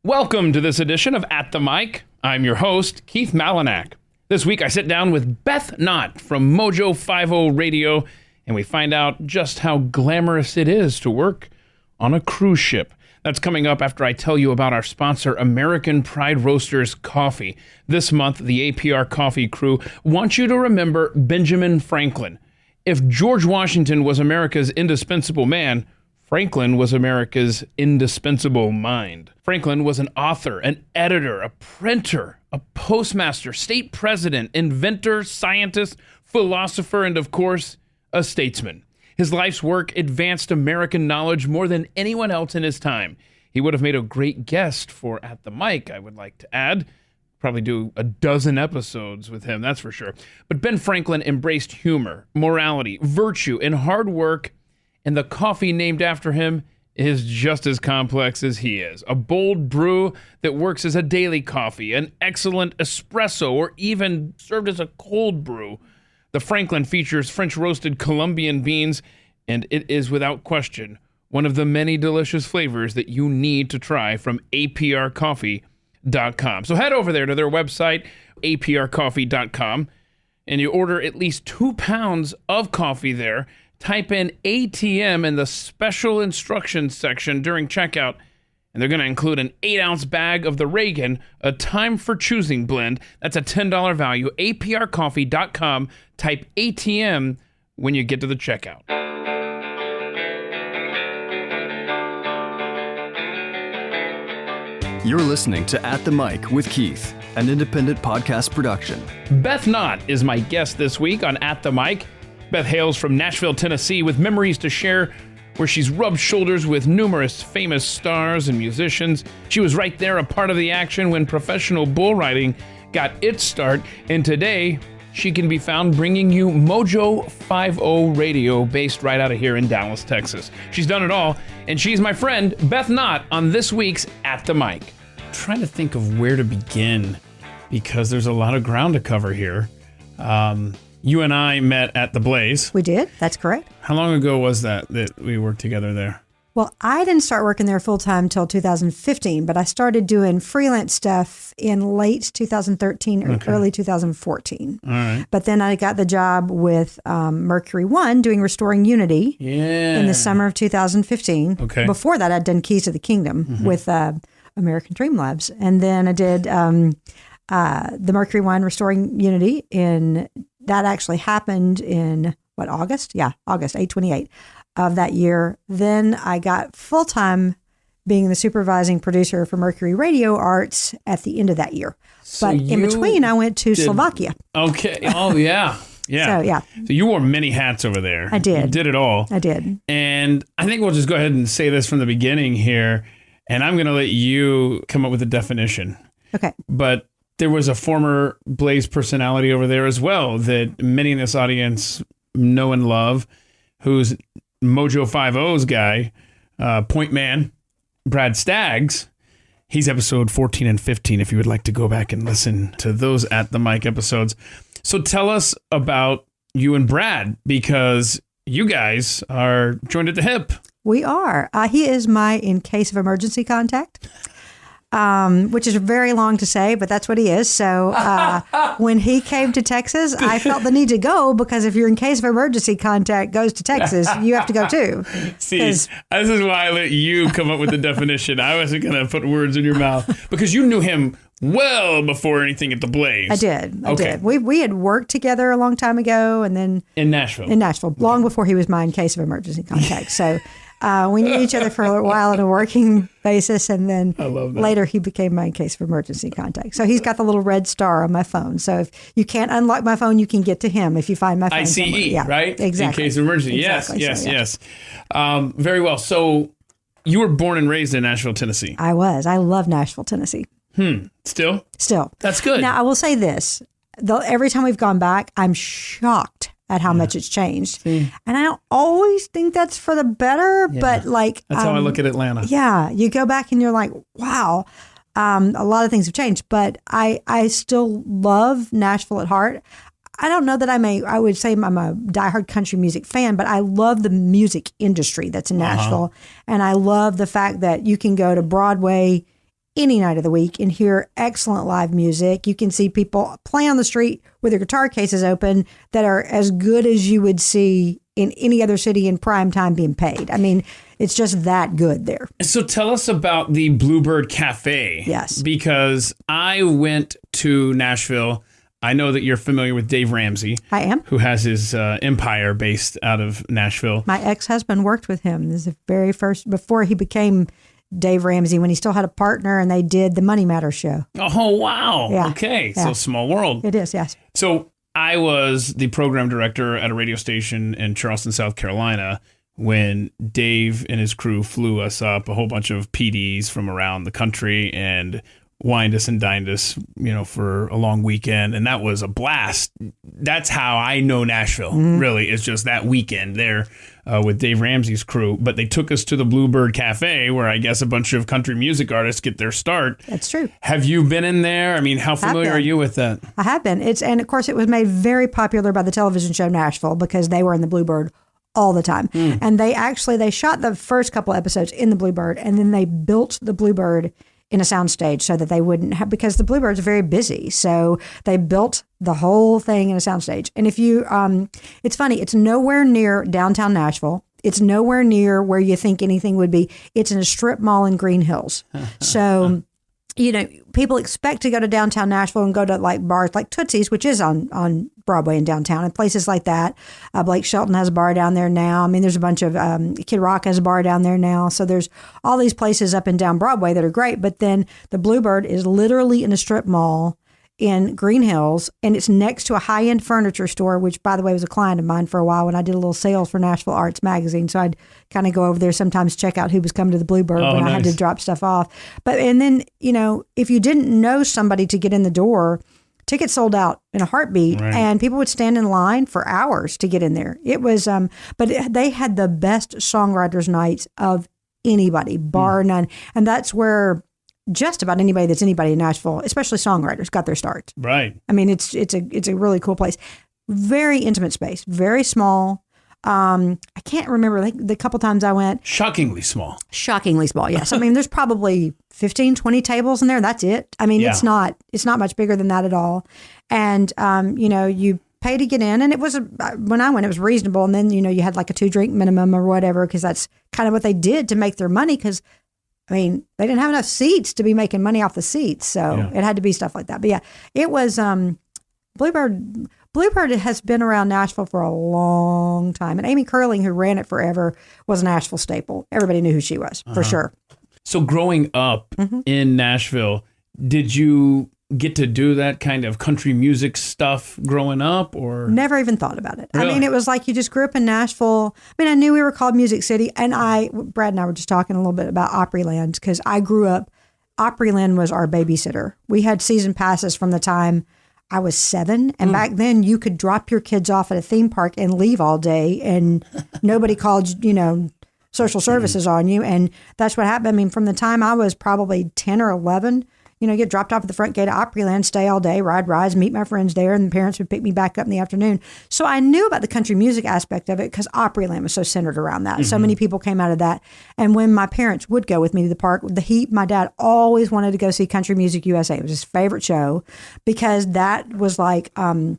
Welcome to this edition of At the Mic. I'm your host, Keith Malinak. This week I sit down with Beth Knott from Mojo 50 Radio, and we find out just how glamorous it is to work on a cruise ship. That's coming up after I tell you about our sponsor, American Pride Roasters Coffee. This month, the APR Coffee crew wants you to remember Benjamin Franklin. If George Washington was America's indispensable man, Franklin was America's indispensable mind. Franklin was an author, an editor, a printer, a postmaster, state president, inventor, scientist, philosopher, and of course, a statesman. His life's work advanced American knowledge more than anyone else in his time. He would have made a great guest for At the Mic, I would like to add. Probably do a dozen episodes with him, that's for sure. But Ben Franklin embraced humor, morality, virtue, and hard work, and the coffee named after him is just as complex as he is. A bold brew that works as a daily coffee, an excellent espresso, or even served as a cold brew. The Franklin features French roasted Colombian beans, and it is without question one of the many delicious flavors that you need to try from aprcoffee.com. So head over there to their website, aprcoffee.com, and you order at least 2 pounds of coffee there. Type in ATM in the special instructions section during checkout, and they're going to include an 8-ounce bag of the Reagan, a time for choosing blend. That's a $10 value. aprcoffee.com. Type ATM when you get to the checkout. You're listening to At the Mic with Keith, an independent podcast production. Beth Knott is my guest this week on At the Mic. Beth hails from Nashville, Tennessee, with memories to share where she's rubbed shoulders with numerous famous stars and musicians. She was right there, a part of the action when professional bull riding got its start, and today she can be found bringing you Mojo 50 Radio, based right out of here in Dallas, Texas. She's done it all, and she's my friend, Beth Knott, on this week's At the Mic. I'm trying to think of where to begin, because there's a lot of ground to cover here. You and I met at the Blaze. We did. That's correct. How long ago was that we worked together there? Well, I didn't start working there full time until 2015, but I started doing freelance stuff in late 2013 or early 2014. All right. But then I got the job with Mercury One doing Restoring Unity in the summer of 2015. Okay. Before that, I'd done Keys to the Kingdom with American Dream Labs. And then I did the Mercury One Restoring Unity that actually happened in, August? Yeah, August, 8/28 of that year. Then I got full-time being the supervising producer for Mercury Radio Arts at the end of that year. So but in between, I went to Slovakia. Okay. Oh, yeah. Yeah. So you wore many hats over there. I did. You did it all. I did. And I think we'll just go ahead and say this from the beginning here, and I'm going to let you come up with a definition. Okay. But there was a former Blaze personality over there as well that many in this audience know and love, who's Mojo 50's guy, point man, Brad Staggs. He's episode 14 and 15 if you would like to go back and listen to those At the Mic episodes. So tell us about you and Brad, because you guys are joined at the hip. We are. He is my in case of emergency contact. Which is very long to say, but that's what he is. So when he came to Texas, I felt the need to go, because if you're in case of emergency contact goes to Texas, you have to go too. See, this is why I let you come up with the definition. I wasn't going to put words in your mouth, because you knew him well before anything at the Blaze. I did. We had worked together a long time ago, and then in Nashville, long before he was my in case of emergency contact. So we knew each other for a while on a working basis, and then later he became my in case of emergency contact. So he's got the little red star on my phone. So if you can't unlock my phone, you can get to him if you find my phone. ICE, yeah, right? Exactly. In case of emergency. Exactly. Yes. Very well. So you were born and raised in Nashville, Tennessee. I was. I love Nashville, Tennessee. Still? That's good. Now, I will say this. Every time we've gone back, I'm shocked at how much it's changed. And I don't always think that's for the better, but like... That's how I look at Atlanta. Yeah. You go back and you're like, wow, a lot of things have changed, but I still love Nashville at heart. I don't know that I would say I'm a diehard country music fan, but I love the music industry that's in Nashville. And I love the fact that you can go to Broadway any night of the week and hear excellent live music. You can see people play on the street with their guitar cases open that are as good as you would see in any other city in prime time being paid. I mean, it's just that good there. So tell us about the Bluebird Cafe. Yes. Because I went to Nashville. I know that you're familiar with Dave Ramsey. I am. Who has his empire based out of Nashville. My ex-husband worked with him. This is the very first, before he became Dave Ramsey, when he still had a partner, and they did the Money Matter show. Oh, wow. Yeah. Okay. Yeah. So small world. It is, yes. So I was the program director at a radio station in Charleston, South Carolina, when Dave and his crew flew us up, a whole bunch of PDs from around the country, and wined us and dined us, for a long weekend. And that was a blast. That's how I know Nashville, really. It's just that weekend there with Dave Ramsey's crew. But they took us to the Bluebird Cafe, where I guess a bunch of country music artists get their start. That's true. Have you been in there? I mean, how familiar are you with that? I have been. And of course, it was made very popular by the television show Nashville, because they were in the Bluebird all the time. And they shot the first couple episodes in the Bluebird, and then they built the Bluebird in a soundstage so that they wouldn't have, because the Bluebirds are very busy. So they built the whole thing in a soundstage. And if you, it's funny, it's nowhere near downtown Nashville. It's nowhere near where you think anything would be. It's in a strip mall in Green Hills. So, people expect to go to downtown Nashville and go to like bars like Tootsie's, which is on Broadway in downtown, and places like that. Blake Shelton has a bar down there now. I mean, there's a bunch of, Kid Rock has a bar down there now. So there's all these places up and down Broadway that are great. But then the Bluebird is literally in a strip mall in Green Hills, and it's next to a high-end furniture store, which, by the way, was a client of mine for a while when I did a little sales for Nashville Arts Magazine. So I'd kind of go over there sometimes, check out who was coming to the Bluebird when I had to drop stuff off. And then, if you didn't know somebody to get in the door, tickets sold out in a heartbeat, and people would stand in line for hours to get in there. It was, they had the best songwriters nights of anybody, bar none. And that's where just about anybody that's anybody in Nashville, especially songwriters, got their start. Right. I mean, it's a really cool place. Very intimate space, very small. I can't remember the couple times I went. Shockingly small. Shockingly small, yes. I mean, there's probably 15, 20 tables in there. That's it. I mean, it's not much bigger than that at all. And, you pay to get in, and it was, when I went, it was reasonable. And then, you had like a 2-drink minimum or whatever, because that's kind of what they did to make their money, because I mean, they didn't have enough seats to be making money off the seats. So it had to be stuff like that. But yeah, it was, Bluebird has been around Nashville for a long time. And Amy Curling, who ran it forever, was a Nashville staple. Everybody knew who she was, for sure. So growing up in Nashville, did you get to do that kind of country music stuff growing up, or? Never even thought about it. Really? I mean, it was like you just grew up in Nashville. I mean, I knew we were called Music City, and Brad and I were just talking a little bit about Opryland, because I grew up, Opryland was our babysitter. We had season passes from the time I was 7, and back then you could drop your kids off at a theme park and leave all day, and nobody called, social services on you. And that's what happened. I mean, from the time I was probably 10 or 11, get dropped off at the front gate of Opryland, stay all day, ride rides, meet my friends there, and the parents would pick me back up in the afternoon. So I knew about the country music aspect of it, because Opryland was so centered around that. So many people came out of that. And when my parents would go with me to the park, my dad always wanted to go see Country Music USA. It was his favorite show, because that was like a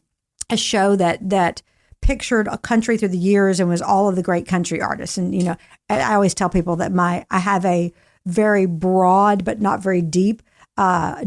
show that pictured a country through the years and was all of the great country artists. And, I always tell people that I have a very broad but not very deep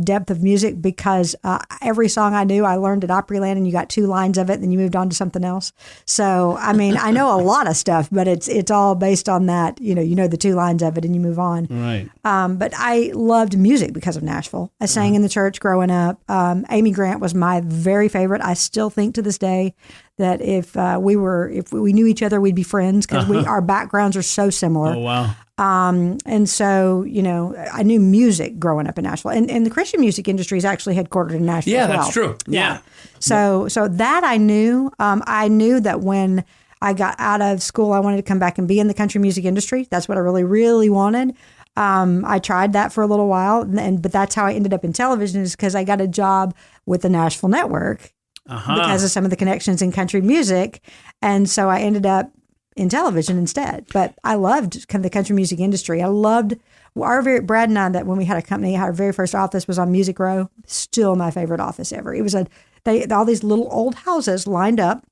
depth of music, because every song I knew I learned at Opryland, and you got 2 lines of it, and then you moved on to something else. So, I mean, I know a lot of stuff, but it's all based on that, the 2 lines of it and you move on. Right. But I loved music because of Nashville. I sang in the church growing up. Amy Grant was my very favorite. I still think to this day that if we knew each other, we'd be friends, because our backgrounds are so similar. Oh, wow. And so, I knew music growing up in Nashville, and the Christian music industry is actually headquartered in Nashville. Yeah, as well. that's true. Yeah. So that I knew. I knew that when I got out of school, I wanted to come back and be in the country music industry. That's what I really, really wanted. I tried that for a little while, but that's how I ended up in television, is because I got a job with the Nashville network because of some of the connections in country music. And so I ended up in television instead. But I loved kind of the country music industry. I loved Brad and I, that when we had a company, our very first office was on Music Row. Still my favorite office ever. It was all these little old houses lined up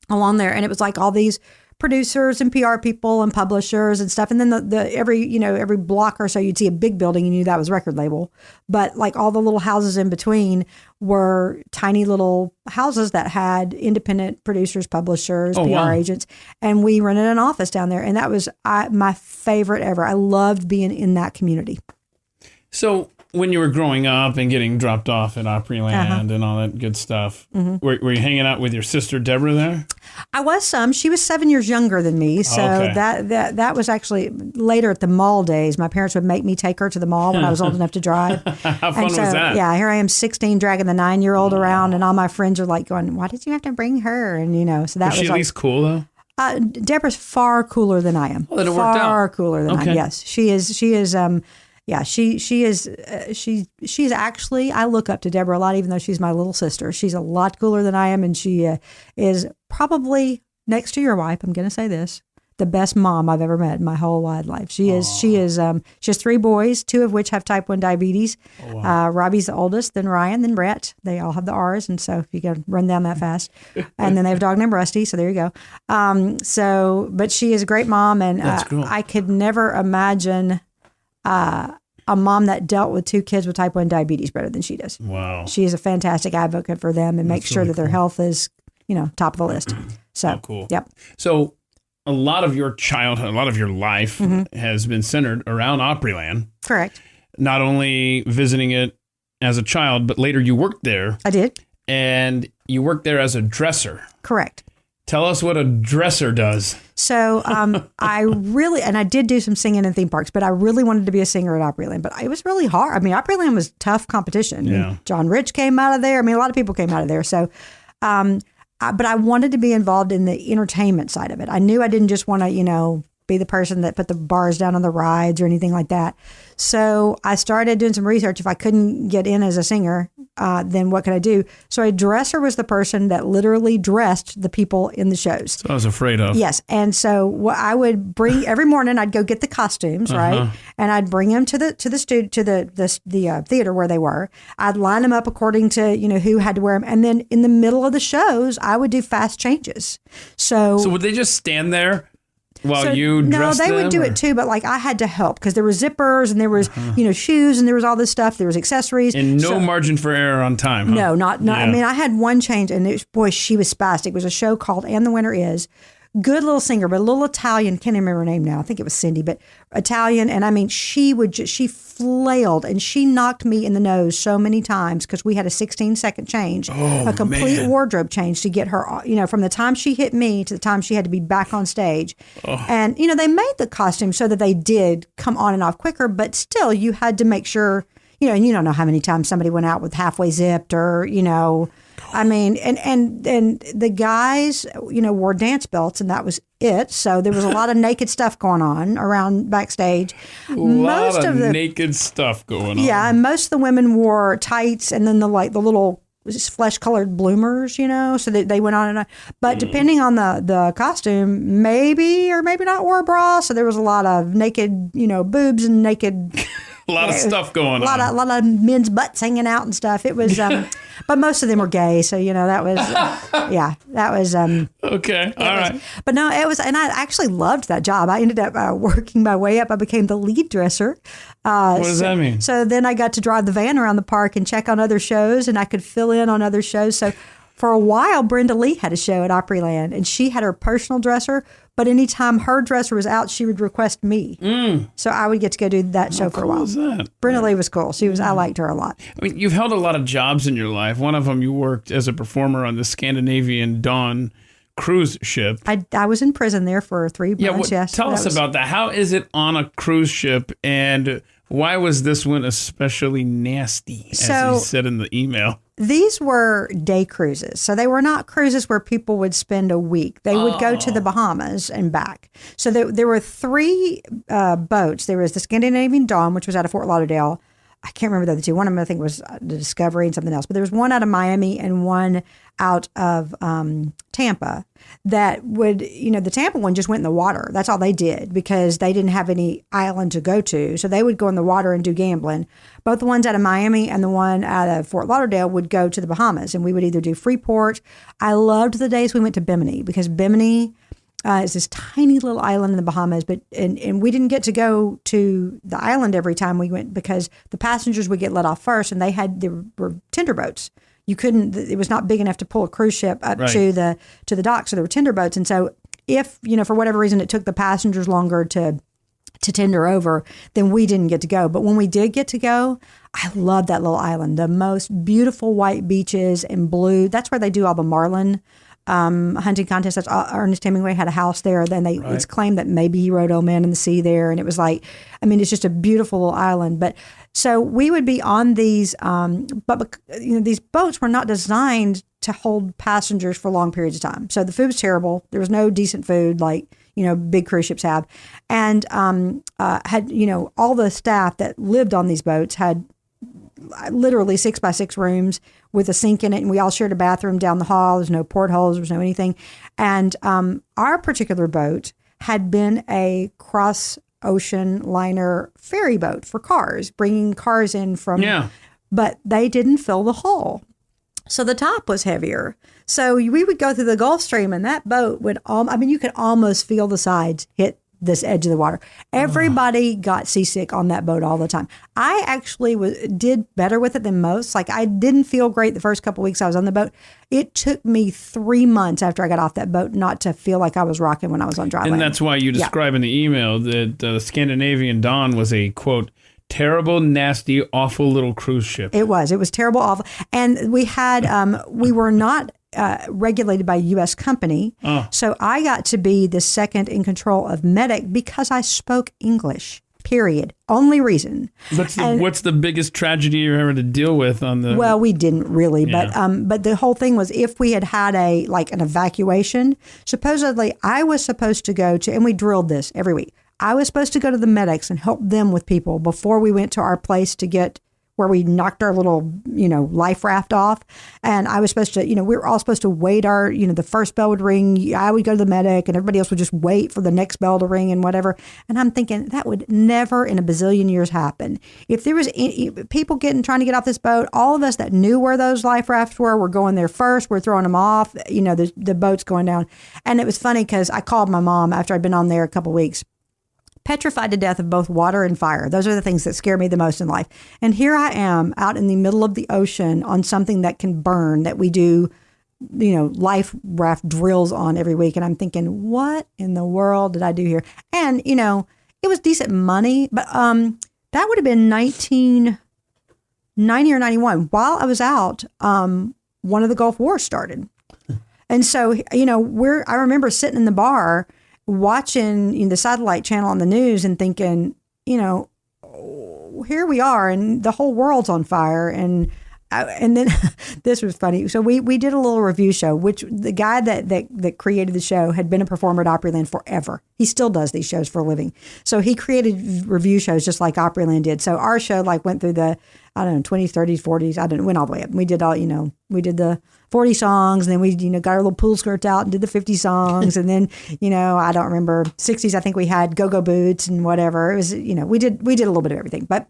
along there, and it was like all these producers and PR people and publishers and stuff. And then every block or so you'd see a big building, and you knew that was a record label. But like all the little houses in between were tiny little houses that had independent producers, publishers, PR agents. And we rented an office down there. And that was my favorite ever. I loved being in that community. So when you were growing up and getting dropped off at Opryland and all that good stuff, were you hanging out with your sister Deborah there? I was some. She was 7 years younger than me, so that was actually later at the mall days. My parents would make me take her to the mall when I was old enough to drive. How fun was that? Yeah, here I am, 16, dragging the 9-year-old around, and all my friends are like going, "Why did you have to bring her?" And so that was she at least cool though? Deborah's far cooler than I am. Oh, then it worked out. Far cooler than I am. Yes, she is. She is. Yeah, she is. She's actually. I look up to Deborah a lot, even though she's my little sister. She's a lot cooler than I am, and she is probably next to your wife. I'm going to say this: the best mom I've ever met in my whole wide life. She is. She is. She has 3 boys, 2 of which have type 1 diabetes. Oh, wow. Robbie's the oldest, then Ryan, then Brett. They all have the R's, and so if you can run down that fast, and then they have a dog named Rusty. So there you go. But she is a great mom, and That's cool. I could never imagine. A mom that dealt with 2 kids with type 1 diabetes better than she does. Wow. She is a fantastic advocate for them and makes sure that their health is, top of the list. So, cool. Yep. So a lot of your childhood, a lot of your life has been centered around Opryland. Correct. Not only visiting it as a child, but later you worked there. I did. And you worked there as a dresser. Correct. Tell us what a dresser does. So I did do some singing in theme parks, but I really wanted to be a singer at Opryland. But it was really hard. I mean, Opryland was tough competition. Yeah. I mean, John Rich came out of there. I mean, a lot of people came out of there. So, but I wanted to be involved in the entertainment side of it. I knew I didn't just want to, be the person that put the bars down on the rides or anything like that. So I started doing some research. If I couldn't get in as a singer, then what could I do? So a dresser was the person that literally dressed the people in the shows. So I was afraid of. Yes. And so what I would bring every morning, I'd go get the costumes, right? And I'd bring them to the theater where they were. I'd line them up according to, who had to wear them. And then in the middle of the shows, I would do fast changes. So would they just stand there while you dressed them? No, they would do it too, but like I had to help because there were zippers and there was, shoes and there was all this stuff. There was accessories. And no margin for error on time, huh? No, not. Yeah. I mean, I had one change and she was spastic. It was a show called And the Winner Is. Good little singer, but a little Italian. Can't remember her name now. I think it was Cindy, but Italian. And I mean, she flailed and she knocked me in the nose so many times because we had a 16-second change, a complete wardrobe change to get her, from the time she hit me to the time she had to be back on stage. And, they made the costume so that they did come on and off quicker, but still you had to make sure, and you don't know how many times somebody went out with halfway zipped or, I mean, and the guys, wore dance belts and that was it. So there was a lot of naked stuff going on around backstage. Most of the naked stuff going on. Yeah. And most of the women wore tights and then the little flesh colored bloomers, so they went on and on. But depending on the costume, maybe or maybe not wore a bra. So there was a lot of naked, boobs and naked. A lot of stuff going on. A lot of men's butts hanging out and stuff. It was, but most of them were gay. So, that was, that was. Okay. All right. But no, it was, and I actually loved that job. I ended up working my way up. I became the lead dresser. What does that mean? So then I got to drive the van around the park and check on other shows and I could fill in on other shows. So for a while, Brenda Lee had a show at Opryland and she had her personal dresser. But anytime her dresser was out, she would request me. So I would get to go do that show for a while. Was that? Brenda Lee was cool. I liked her a lot. I mean, you've held a lot of jobs in your life. One of them, you worked as a performer on the Scandinavian Dawn cruise ship. I was in prison there for 3 months, yes. Tell us about that. How is it on a cruise ship and why was this one especially nasty, as you said in the email? These were day cruises. So they were not cruises where people would spend a week. They would go to the Bahamas and back. So there were 3 boats. There was the Scandinavian Dawn, which was out of Fort Lauderdale. I can't remember the other two. One of them, I think, was the Discovery and something else. But there was one out of Miami and one out of Tampa that would, the Tampa one just went in the water. That's all they did because they didn't have any island to go to. So they would go in the water and do gambling. Both the ones out of Miami and the one out of Fort Lauderdale would go to the Bahamas. And we would either do Freeport. I loved the days we went to Bimini because Bimini is this tiny little island in the Bahamas, and we didn't get to go to the island every time we went because the passengers would get let off first, and there were tender boats. You couldn't; it was not big enough to pull a cruise ship up to the dock, so there were tender boats. And so, if for whatever reason it took the passengers longer to tender over, then we didn't get to go. But when we did get to go, I loved that little island. The most beautiful white beaches and blue. That's where they do all the marlin hunting contest. That's Ernest Hemingway had a house there. Then it's claimed that maybe he wrote Old Man in the Sea there. And it was like, it's just a beautiful little island. But so we would be on these, but these boats were not designed to hold passengers for long periods of time. So the food was terrible. There was no decent food like, big cruise ships have. And had, all the staff that lived on these boats had literally 6x6 rooms with a sink in it, and we all shared a bathroom down the hall. There's no portholes, there's no anything. And our particular boat had been a cross ocean liner ferry boat for cars, bringing cars in from, but they didn't fill the hull. So the top was heavier. So we would go through the Gulf Stream, and that boat would, you could almost feel the sides hit this edge of the water. Everybody got seasick on that boat all the time. I actually did better with it than most. Like, I didn't feel great the first couple of weeks I was on the boat. It took me 3 months after I got off that boat not to feel like I was rocking when I was on dry land. And that's why you describe in the email that the Scandinavian Dawn was a, quote, terrible, nasty, awful little cruise ship. It was terrible, awful. And we had, we were not regulated by a U.S. company. So I got to be the second in control of Medic because I spoke English, period. Only reason. What's the biggest tragedy you ever had to deal with on the... Well, we didn't really, but the whole thing was if we had an evacuation, supposedly I was supposed to go to, and we drilled this every week, I was supposed to go to the medics and help them with people before we went to our place to get where we knocked our little, life raft off. And I was supposed to, we were all supposed to wait the first bell would ring. I would go to the medic and everybody else would just wait for the next bell to ring and whatever. And I'm thinking that would never in a bazillion years happen. If there was people trying to get off this boat, all of us that knew where those life rafts were going there first. We're throwing them off, the boat's going down. And it was funny because I called my mom after I'd been on there a couple of weeks. Petrified to death of both water and fire. Those are the things that scare me the most in life. And here I am out in the middle of the ocean on something that can burn that we do, life raft drills on every week. And I'm thinking, what in the world did I do here? And, it was decent money, but that would have been 1990 or 91. While I was out, one of the Gulf Wars started. And so, I remember sitting in the bar watching the satellite channel on the news and thinking, here we are and the whole world's on fire. And then this was funny. So we did a little review show, which the guy that created the show had been a performer at Opryland forever. He still does these shows for a living. So he created review shows just like Opryland did. So our show went through the, 20s, 30s, 40s. Went all the way up. We did we did the 40 songs, and then we, got our little pool skirts out and did the 50 songs. And then, I don't remember, 60s, I think we had Go-Go Boots and whatever. It was, we did a little bit of everything. But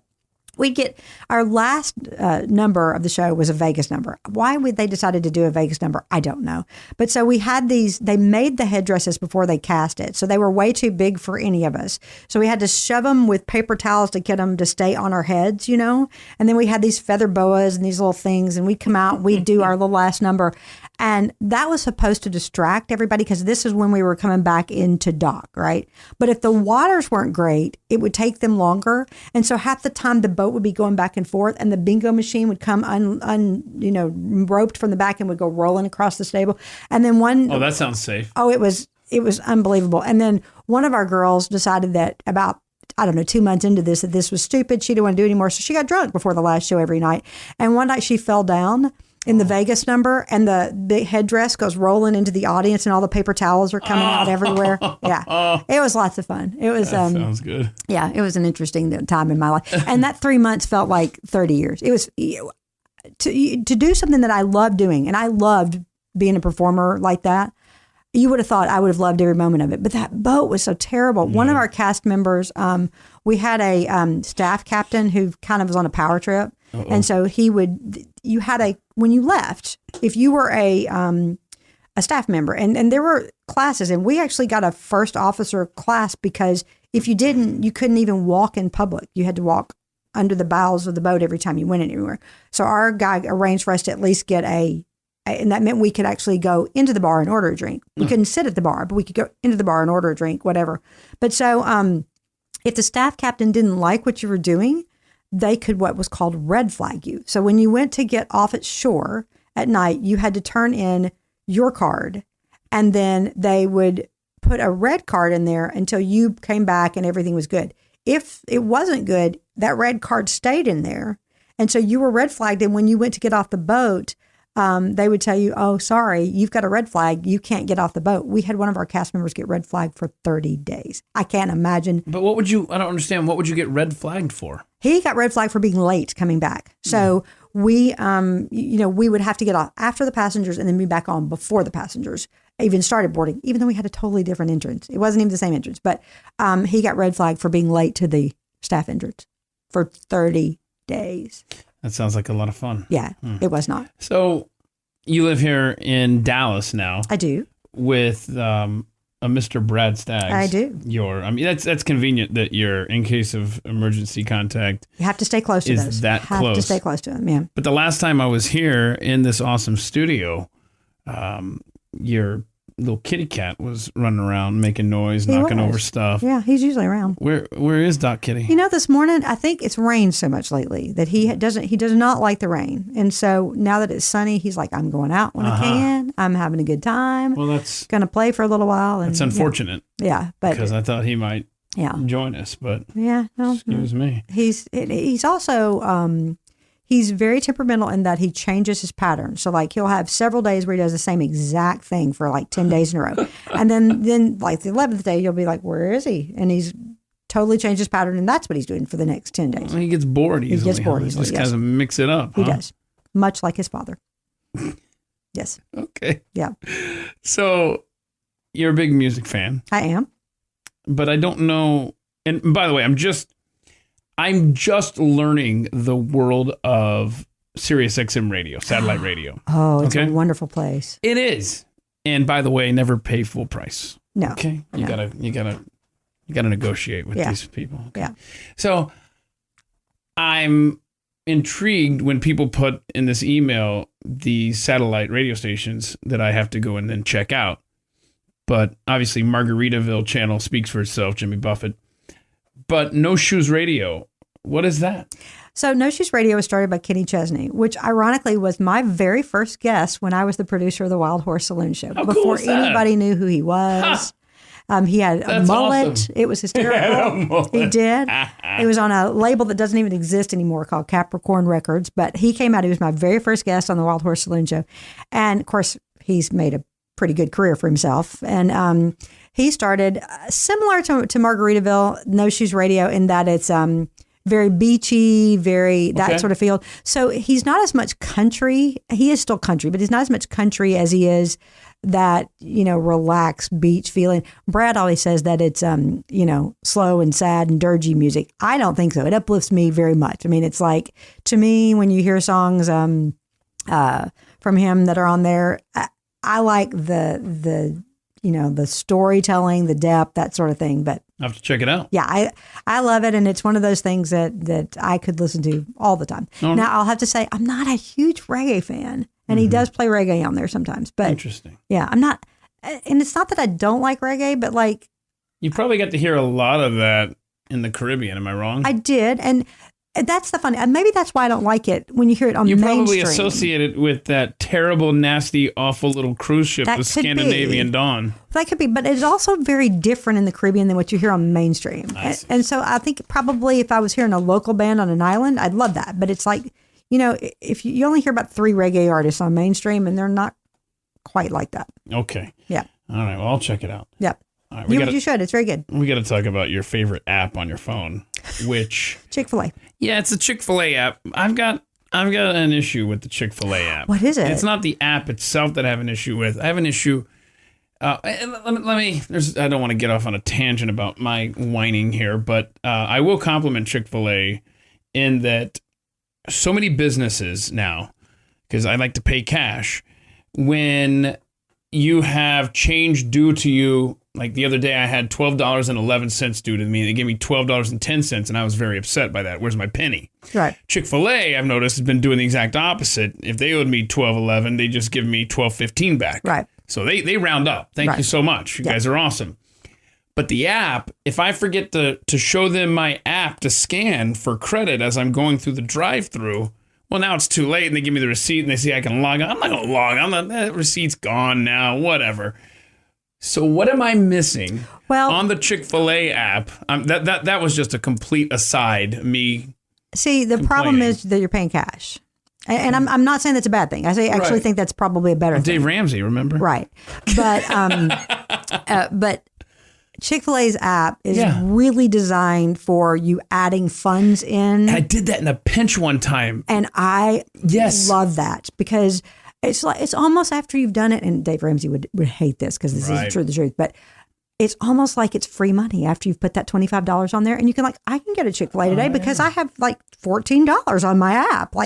we'd get our last number of the show was a Vegas number. Why would they decided to do a Vegas number? I don't know. But so we had they made the headdresses before they cast it. So they were way too big for any of us. So we had to shove them with paper towels to get them to stay on our heads, And then we had these feather boas and these little things, and we'd come out and we'd do our little last number. And that was supposed to distract everybody because this is when we were coming back into dock, right? But if the waters weren't great, it would take them longer. And so half the time the boat would be going back and forth, and the bingo machine would come roped from the back and would go rolling across the stable. And then Oh, that sounds safe. Oh, it was unbelievable. And then one of our girls decided that about 2 months into this, that this was stupid. She didn't want to do it anymore. So she got drunk before the last show every night. And one night she fell down in the Vegas number, and the big headdress goes rolling into the audience, and all the paper towels are coming out everywhere. Yeah, it was lots of fun. It was sounds good. Yeah, it was an interesting time in my life, and that 3 months felt like 30 years. It was to do something that I loved doing, and I loved being a performer like that. You would have thought I would have loved every moment of it, but that boat was so terrible. One of our cast members, we had a staff captain who kind of was on a power trip. Uh-oh. And so when you left, if you were a staff member, and there were classes, and we actually got a first officer class, because if you didn't, you couldn't even walk in public. You had to walk under the bows of the boat every time you went anywhere. So our guy arranged for us to at least get and that meant we could actually go into the bar and order a drink. We couldn't sit at the bar, but we could go into the bar and order a drink, whatever. But so if the staff captain didn't like what you were doing, they could what was called red flag you. So when you went to get off at shore at night, you had to turn in your card, and then they would put a red card in there until you came back and everything was good. If it wasn't good, that red card stayed in there. And so you were red flagged. And when you went to get off the boat, they would tell you, oh, sorry, you've got a red flag. You can't get off the boat. We had one of our cast members get red flagged for 30 days. I can't imagine. But I don't understand. What would you get red flagged for? He got red flagged for being late coming back. So we would have to get off after the passengers and then be back on before the passengers even started boarding, even though we had a totally different entrance. It wasn't even the same entrance, but he got red flagged for being late to the staff entrance for 30 days. That sounds like a lot of fun. Yeah, It was not. So you live here in Dallas now. I do. With a Mr. Brad Staggs. I do. That's convenient that you're, in case of emergency contact. You have to stay close to those. That close. Have to stay close to them, yeah. But the last time I was here in this awesome studio, your little kitty cat was running around making noise, knocking over stuff. Yeah, he's usually around. Where is Doc Kitty? This morning, I think it's rained so much lately that he does not like the rain. And so now that it's sunny, he's like, I'm going out when I can. I'm having a good time. Well, that's going to play for a little while. And, that's unfortunate. Yeah, but because I thought he might join us, but excuse me. He's also he's very temperamental in that he changes his pattern. So like he'll have several days where he does the same exact thing for like 10 days in a row. And then like the 11th day, you'll be like, where is he? And he's totally changed his pattern, and that's what he's doing for the next 10 days. Well, he gets bored easily. He gets bored easily, Just kind of mix it up. He does. Much like his father. Yes. Okay. Yeah. So you're a big music fan. I am. But I don't know. And by the way, I'm just learning the world of Sirius XM radio, satellite radio. Oh, it's a wonderful place. It is. And by the way, never pay full price. No. Okay. You gotta negotiate with these people. Okay. Yeah. So I'm intrigued when people put in this email the satellite radio stations that I have to go and then check out. But obviously Margaritaville channel speaks for itself, Jimmy Buffett. But No Shoes Radio, what is that? So No Shoes Radio was started by Kenny Chesney, which ironically was my very first guest when I was the producer of the Wild Horse Saloon Show. How before cool is that? Anybody knew who he was. He had a mullet. Awesome. It was hysterical. He did. It was on a label that doesn't even exist anymore called Capricorn Records. But he came out. He was my very first guest on the Wild Horse Saloon Show. And of course, he's made a pretty good career for himself. And he started similar to Margaritaville, No Shoes Radio, in that it's very beachy, that sort of feel. So he's not as much country. He is still country, but he's not as much country as he is that, relaxed beach feeling. Brad always says that it's, slow and sad and dirgy music. I don't think so. It uplifts me very much. I mean, it's like, to me, when you hear songs from him that are on there, I like the storytelling, the depth, that sort of thing. But I have to check it out. Yeah, I love it. And it's one of those things that I could listen to all the time. Oh. Now, I'll have to say, I'm not a huge reggae fan. And he does play reggae on there sometimes. But interesting. Yeah, I'm not. And it's not that I don't like reggae, but like. You probably got to hear a lot of that in the Caribbean. Am I wrong? I did. And that's the funny. Maybe that's why I don't like it when you hear it on mainstream. You probably associate it with that terrible, nasty, awful little cruise ship, the Scandinavian Dawn. That could be, but it's also very different in the Caribbean than what you hear on mainstream. And so I think probably if I was hearing a local band on an island, I'd love that. But it's like, if you only hear about 3 reggae artists on mainstream, and they're not quite like that. Okay. Yeah. All right. Well, I'll check it out. Yep. All right, You should. It's very good. We got to talk about your favorite app on your phone, which Chick-fil-A. Yeah, it's a Chick-fil-A app. I've got an issue with the Chick-fil-A app. What is it? It's not the app itself that I have an issue with. I have an issue. Let me. I don't want to get off on a tangent about my whining here, but I will compliment Chick-fil-A in that so many businesses now, because I like to pay cash, when you have change due to you. Like the other day, I had $12.11 due to me. They gave me $12.10, and I was very upset by that. Where's my penny? Right. Chick-fil-A, I've noticed, has been doing the exact opposite. If they owed me $12.11, they just give me $12.15 back. Right. So they round up. Thank you so much. You guys are awesome. But the app, if I forget to show them my app to scan for credit as I'm going through the drive-through, well, now it's too late, and they give me the receipt, and they say I can log on. I'm not going to log on. That receipt's gone now, whatever. So what am I missing on the Chick-fil-A app? That was just a complete aside. See, the problem is that you're paying cash, and I'm not saying that's a bad thing. I actually think that's probably a better thing. Dave Ramsey, remember? Right, but Chick-fil-A's app is really designed for you adding funds in. And I did that in a pinch one time, and I love that because. It's almost after you've done it, and Dave Ramsey would hate this because this is the truth, but it's almost like it's free money after you've put that $25 on there, and you can I can get a Chick-fil-A today because I have like $14 on my app.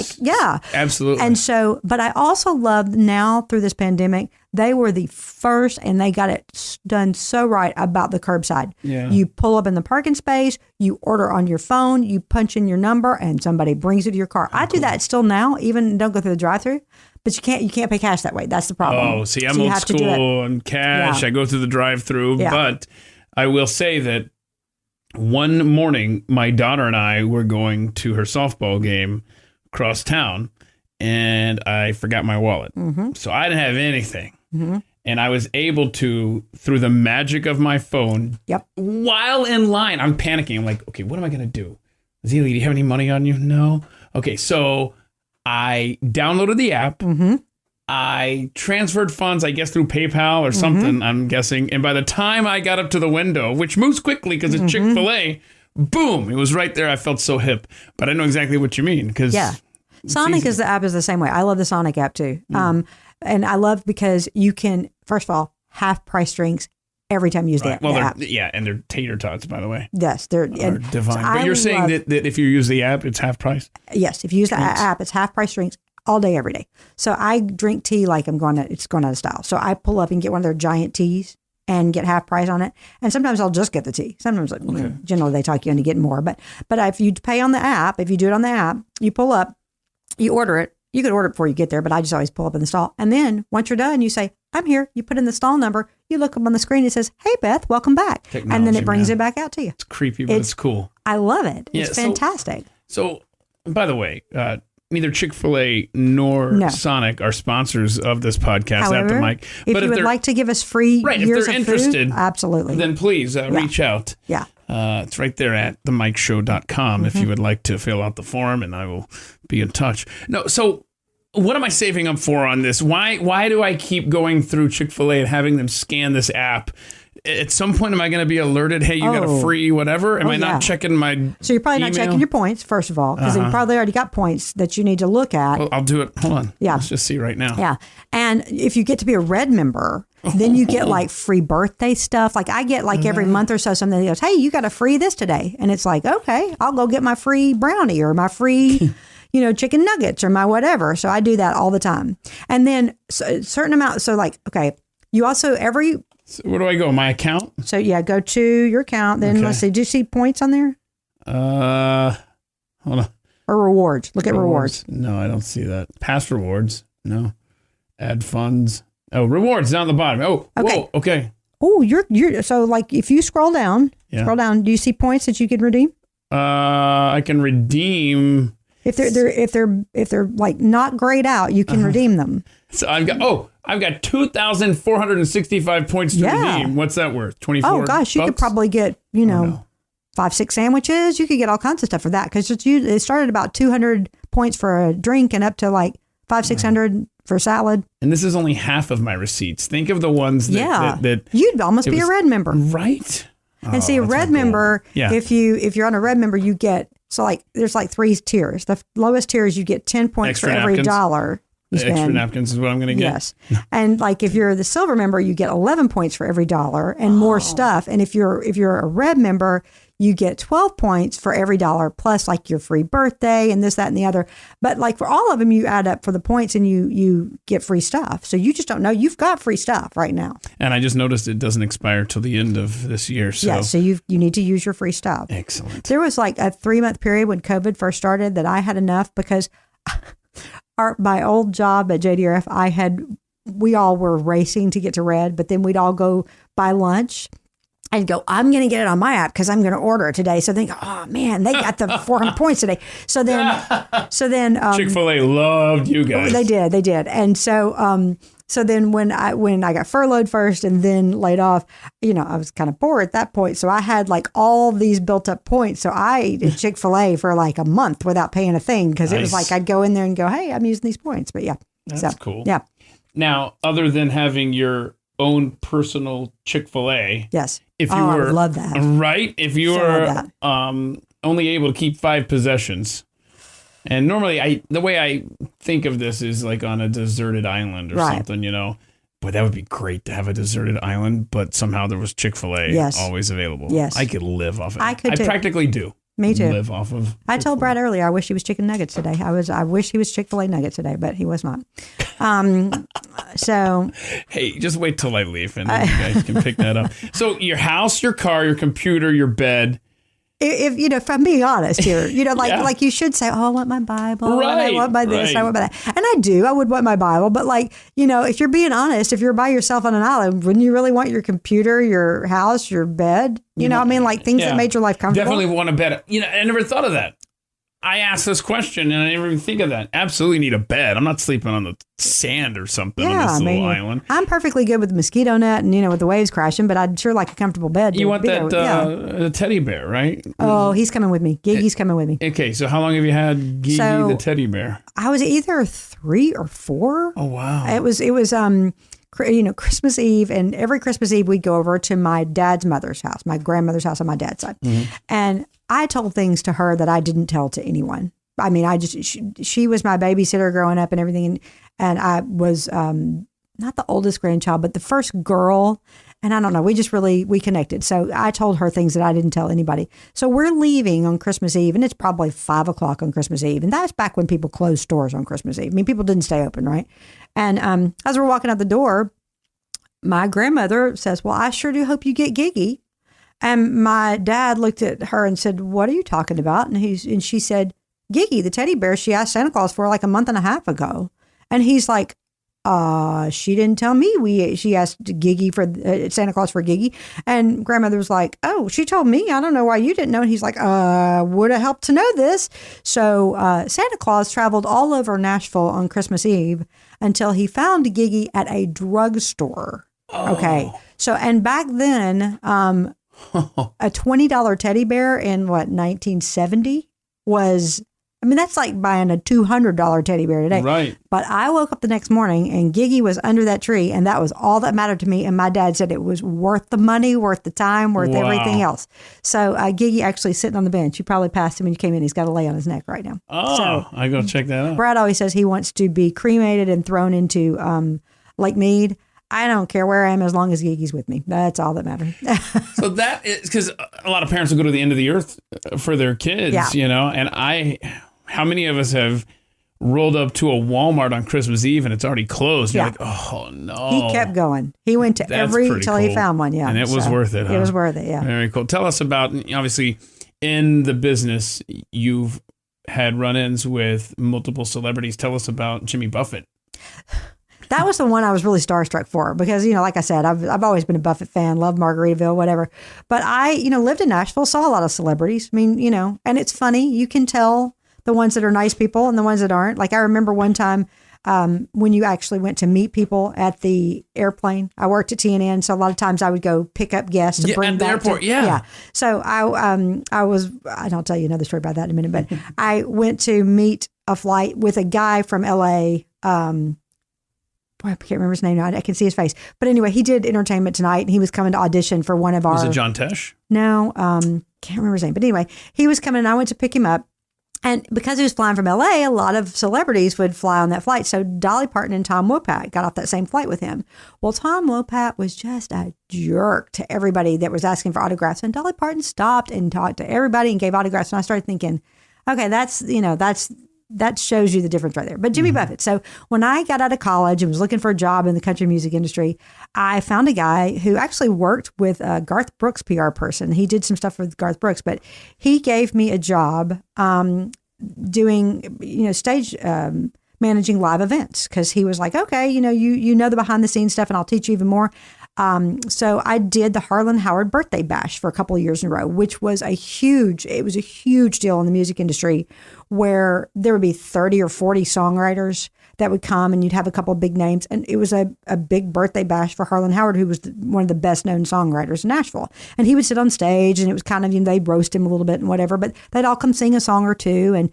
Absolutely. And so, but I also love now through this pandemic, they were the first, and they got it done so right about the curbside. Yeah. You pull up in the parking space, you order on your phone, you punch in your number, and somebody brings it to your car. I do that still now, even don't go through the drive-through. But you can't pay cash that way. That's the problem. Oh, see, I'm old school and cash. Yeah. I go through the drive-through. Yeah. But I will say that one morning, my daughter and I were going to her softball game across town, and I forgot my wallet. Mm-hmm. So I didn't have anything. Mm-hmm. And I was able to, through the magic of my phone, while in line, I'm panicking. I'm like, okay, what am I going to do? Zelia, do you have any money on you? No. Okay, so I downloaded the app. Mm-hmm. I transferred funds, I guess, through PayPal or something, I'm guessing. And by the time I got up to the window, which moves quickly because it's Chick-fil-A, boom, it was right there. I felt so hip. But I know exactly what you mean. Sonic is the app is the same way. I love the Sonic app too. And I love because you can, first of all, half price drinks every time you use the app. And they're tater tots, by the way. Yes, they're divine. But you're saying that if you use the app, it's half price? Yes, if you use the app, it's half price drinks all day, every day. So I drink tea like it's going out of style. So I pull up and get one of their giant teas and get half price on it. And sometimes I'll just get the tea. Sometimes, generally they talk you into getting more. But if you pay on the app, if you do it on the app, you pull up, you order it. You could order it before you get there, but I just always pull up in the stall. And then once you're done, you say, I'm here. You put in the stall number. You look up on the screen. It says, hey, Beth, welcome back. Technology, and then it brings it back out to you. It's creepy, but it's cool. I love it. It's fantastic. So, by the way, neither Chick-fil-A nor Sonic are sponsors of this podcast. However, at the mic. But if you would like to give us free years of interested, food, absolutely. Then please reach out. Yeah. It's right there at themikeshow.com if you would like to fill out the form, and I will be in touch. No, so what am I saving up for on this? Why do I keep going through Chick-fil-A and having them scan this app? At some point, am I going to be alerted, hey, you got a free whatever? Am I not checking my So you're probably not checking your points, first of all, because you probably already got points that you need to look at. Well, I'll do it. Hold on. Yeah. Let's just see right now. Yeah. And if you get to be a red member, then you get like free birthday stuff. Like I get like every month or so something that goes, hey, you got a free this today. And it's like, okay, I'll go get my free brownie or my free chicken nuggets or my whatever. So I do that all the time. And then a certain amount. So like, okay, you also So where do I go? My account? So go to your account. Then let's see. Do you see points on there? Hold on. Or rewards. Look at rewards. No, I don't see that. Past rewards. No. Add funds. Oh, rewards down the bottom. Oh, okay. Whoa, okay. Oh, you're so like if you scroll down, do you see points that you can redeem? I can redeem. If they're like not grayed out, you can redeem them. So I've got 2,465 points to redeem. What's that worth? 24 Oh gosh, you could probably get, 5-6 sandwiches. You could get all kinds of stuff for that because it started about 200 points for a drink and up to like $500-600 for salad. And this is only half of my receipts. Think of the ones that you'd almost be a red member. Right. And see, a red member, if you're on a red member, you get, so like there's like 3 tiers. The lowest tier is you get 10 points Extra for every napkins. dollar you spend. Extra napkins is what I'm going to get. Yes. And like if you're the silver member, you get 11 points for every dollar and more stuff. And if you're a red member, you get 12 points for every dollar plus like your free birthday and this, that, and the other. But like for all of them, you add up for the points and you get free stuff. So you just don't know. You've got free stuff right now. And I just noticed it doesn't expire till the end of this year. So. Yeah, so you need to use your free stuff. Excellent. There was like a 3-month period when COVID first started that I had enough because my old job at JDRF, we all were racing to get to red, but then we'd all go buy lunch. I'd go, I'm going to get it on my app because I'm going to order it today. So they go, oh man, they got the 400 points today. So then, Chick-fil-A loved you guys. They did. And so then when I got furloughed first and then laid off, I was kind of poor at that point. So I had like all these built up points. So I ate at Chick-fil-A for like a month without paying a thing because it was like I'd go in there and go, hey, I'm using these points. But yeah, that's cool. Yeah. Now, other than having your own personal Chick-fil-A, yes. If you I were would love that. Right? If you were only able to keep 5 possessions. And normally the way I think of this is like on a deserted island or something, But that would be great to have a deserted island, but somehow there was Chick-fil-A always available. Yes. I could live off of it. I could too. Practically do. Me too. Live off of Chick-fil-A. I told Brad earlier I wish he was chicken nuggets today. I wish he was Chick-fil-A nuggets today, but he was not. So hey, just wait till I leave and then you guys can pick that up. So your house, your car, your computer, your bed. If I'm being honest here, like you should say, oh, I want my Bible. Right, I want my this. I want my that. And I do. I would want my Bible. But if you're being honest, if you're by yourself on an island, wouldn't you really want your computer, your house, your bed? Things that made your life comfortable? Definitely want a bed. I never thought of that. I asked this question and I never even think of that. Absolutely need a bed. I'm not sleeping on the sand or something on this little island. I'm perfectly good with the mosquito net and, with the waves crashing, but I'd sure like a comfortable bed. You want that teddy bear, right? Oh, he's coming with me. Giggy's coming with me. Okay, so how long have you had Giggy the teddy bear? I was either 3 or 4. Oh, wow. It was Christmas Eve, and every Christmas Eve we'd go over to my dad's mother's house, my grandmother's house on my dad's side. Mm-hmm. And I told things to her that I didn't tell to anyone. I mean, she was my babysitter growing up and everything. And I was not the oldest grandchild, but the first girl. And I don't know, we connected. So I told her things that I didn't tell anybody. So we're leaving on Christmas Eve, and it's probably 5:00 on Christmas Eve. And that's back when people closed stores on Christmas Eve. I mean, people didn't stay open, right? And as we're walking out the door, my grandmother says, well, I sure do hope you get Giggy. And my dad looked at her and said, what are you talking about? And she said, Giggy, the teddy bear she asked Santa Claus for like a month and a half ago. And he's like, she didn't tell me. She asked Giggy for Santa Claus for Giggy. And grandmother was like, oh, she told me. I don't know why you didn't know. And he's like, would have helped to know this. So Santa Claus traveled all over Nashville on Christmas Eve until he found Giggy at a drugstore. Oh. Okay. So, and back then, a $20 teddy bear in 1970 was, that's like buying a $200 teddy bear today. Right. But I woke up the next morning and Giggy was under that tree, and that was all that mattered to me. And my dad said it was worth the money, worth the time, worth everything else. So Giggy actually sitting on the bench. You probably passed him when you came in. He's got a lay on his neck right now. Oh, so, I go check that out. Brad always says he wants to be cremated and thrown into Lake Mead. I don't care where I am as long as Giggy's with me. That's all that matters. So that is because a lot of parents will go to the end of the earth for their kids, and how many of us have rolled up to a Walmart on Christmas Eve and it's already closed? You're like, oh no. He kept going. He went to till he found one. Yeah. And it was worth it. Huh? It was worth it. Yeah. Very cool. Tell us about, obviously in the business, you've had run-ins with multiple celebrities. Tell us about Jimmy Buffett. That was the one I was really starstruck for because, like I said, I've always been a Buffett fan, loved Margaritaville, whatever. But I, lived in Nashville, saw a lot of celebrities. I mean, and it's funny. You can tell the ones that are nice people and the ones that aren't. Like I remember one time when you actually went to meet people at the airplane. I worked at TNN, so a lot of times I would go pick up guests to bring at the back airport. to, Yeah. So I was, and I'll tell you another story about that in a minute, but I went to meet a flight with a guy from LA. Boy, I can't remember his name now. I can see his face. But anyway, he did Entertainment Tonight, and he was coming to audition for one of our... Was it John Tesh? No, can't remember his name. But anyway, he was coming, and I went to pick him up. And because he was flying from LA, a lot of celebrities would fly on that flight. So Dolly Parton and Tom Wopat got off that same flight with him. Well, Tom Wopat was just a jerk to everybody that was asking for autographs. And Dolly Parton stopped and talked to everybody and gave autographs. And I started thinking, okay, that shows you the difference right there. But Jimmy Buffett. So when I got out of college and was looking for a job in the country music industry, I found a guy who actually worked with Garth Brooks' PR person. He did some stuff with Garth Brooks, but he gave me a job doing, stage managing live events, because he was like, okay, you know the behind the scenes stuff, and I'll teach you even more. So I did the Harlan Howard birthday bash for a couple of years in a row, which was a huge deal in the music industry, where there would be 30 or 40 songwriters that would come, and you'd have a couple of big names. And it was a big birthday bash for Harlan Howard, who was one of the best known songwriters in Nashville. And he would sit on stage, and it was kind of, they'd roast him a little bit and whatever, but they'd all come sing a song or two. And,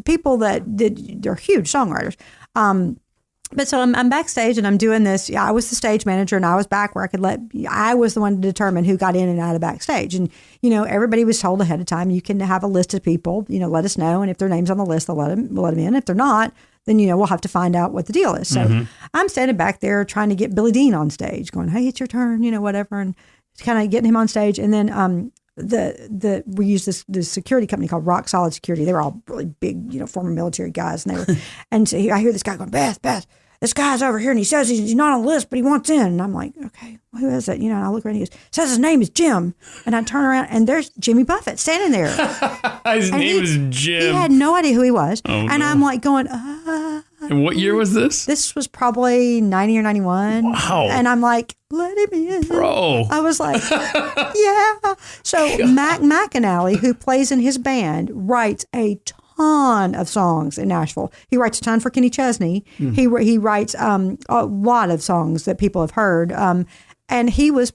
people they're huge songwriters. But so I'm backstage and I'm doing this. I was the stage manager, and I was back where I was the one to determine who got in and out of backstage. And, everybody was told ahead of time, you can have a list of people, let us know. And if their name's on the list, we'll let them in. If they're not, then, we'll have to find out what the deal is. So I'm standing back there trying to get Billy Dean on stage, going, hey, it's your turn, whatever. And kind of getting him on stage. And then, we used this security company called Rock Solid Security. They were all really big, former military guys. And and so I hear this guy going, Beth, this guy's over here, and he says he's not on the list, but he wants in. And I'm like, okay, who is it? And I look around, and he says his name is Jim. And I turn around, and there's Jimmy Buffett standing there. His name is Jim. He had no idea who he was. Oh, and no. I'm like going, And what year was this? This was probably 90 or 91. Wow. And I'm like, let him in. Bro. I was like, yeah. So Mac McAnally, who plays in his band, writes a ton of songs in Nashville. He writes a ton for Kenny Chesney. He writes a lot of songs that people have heard. And he was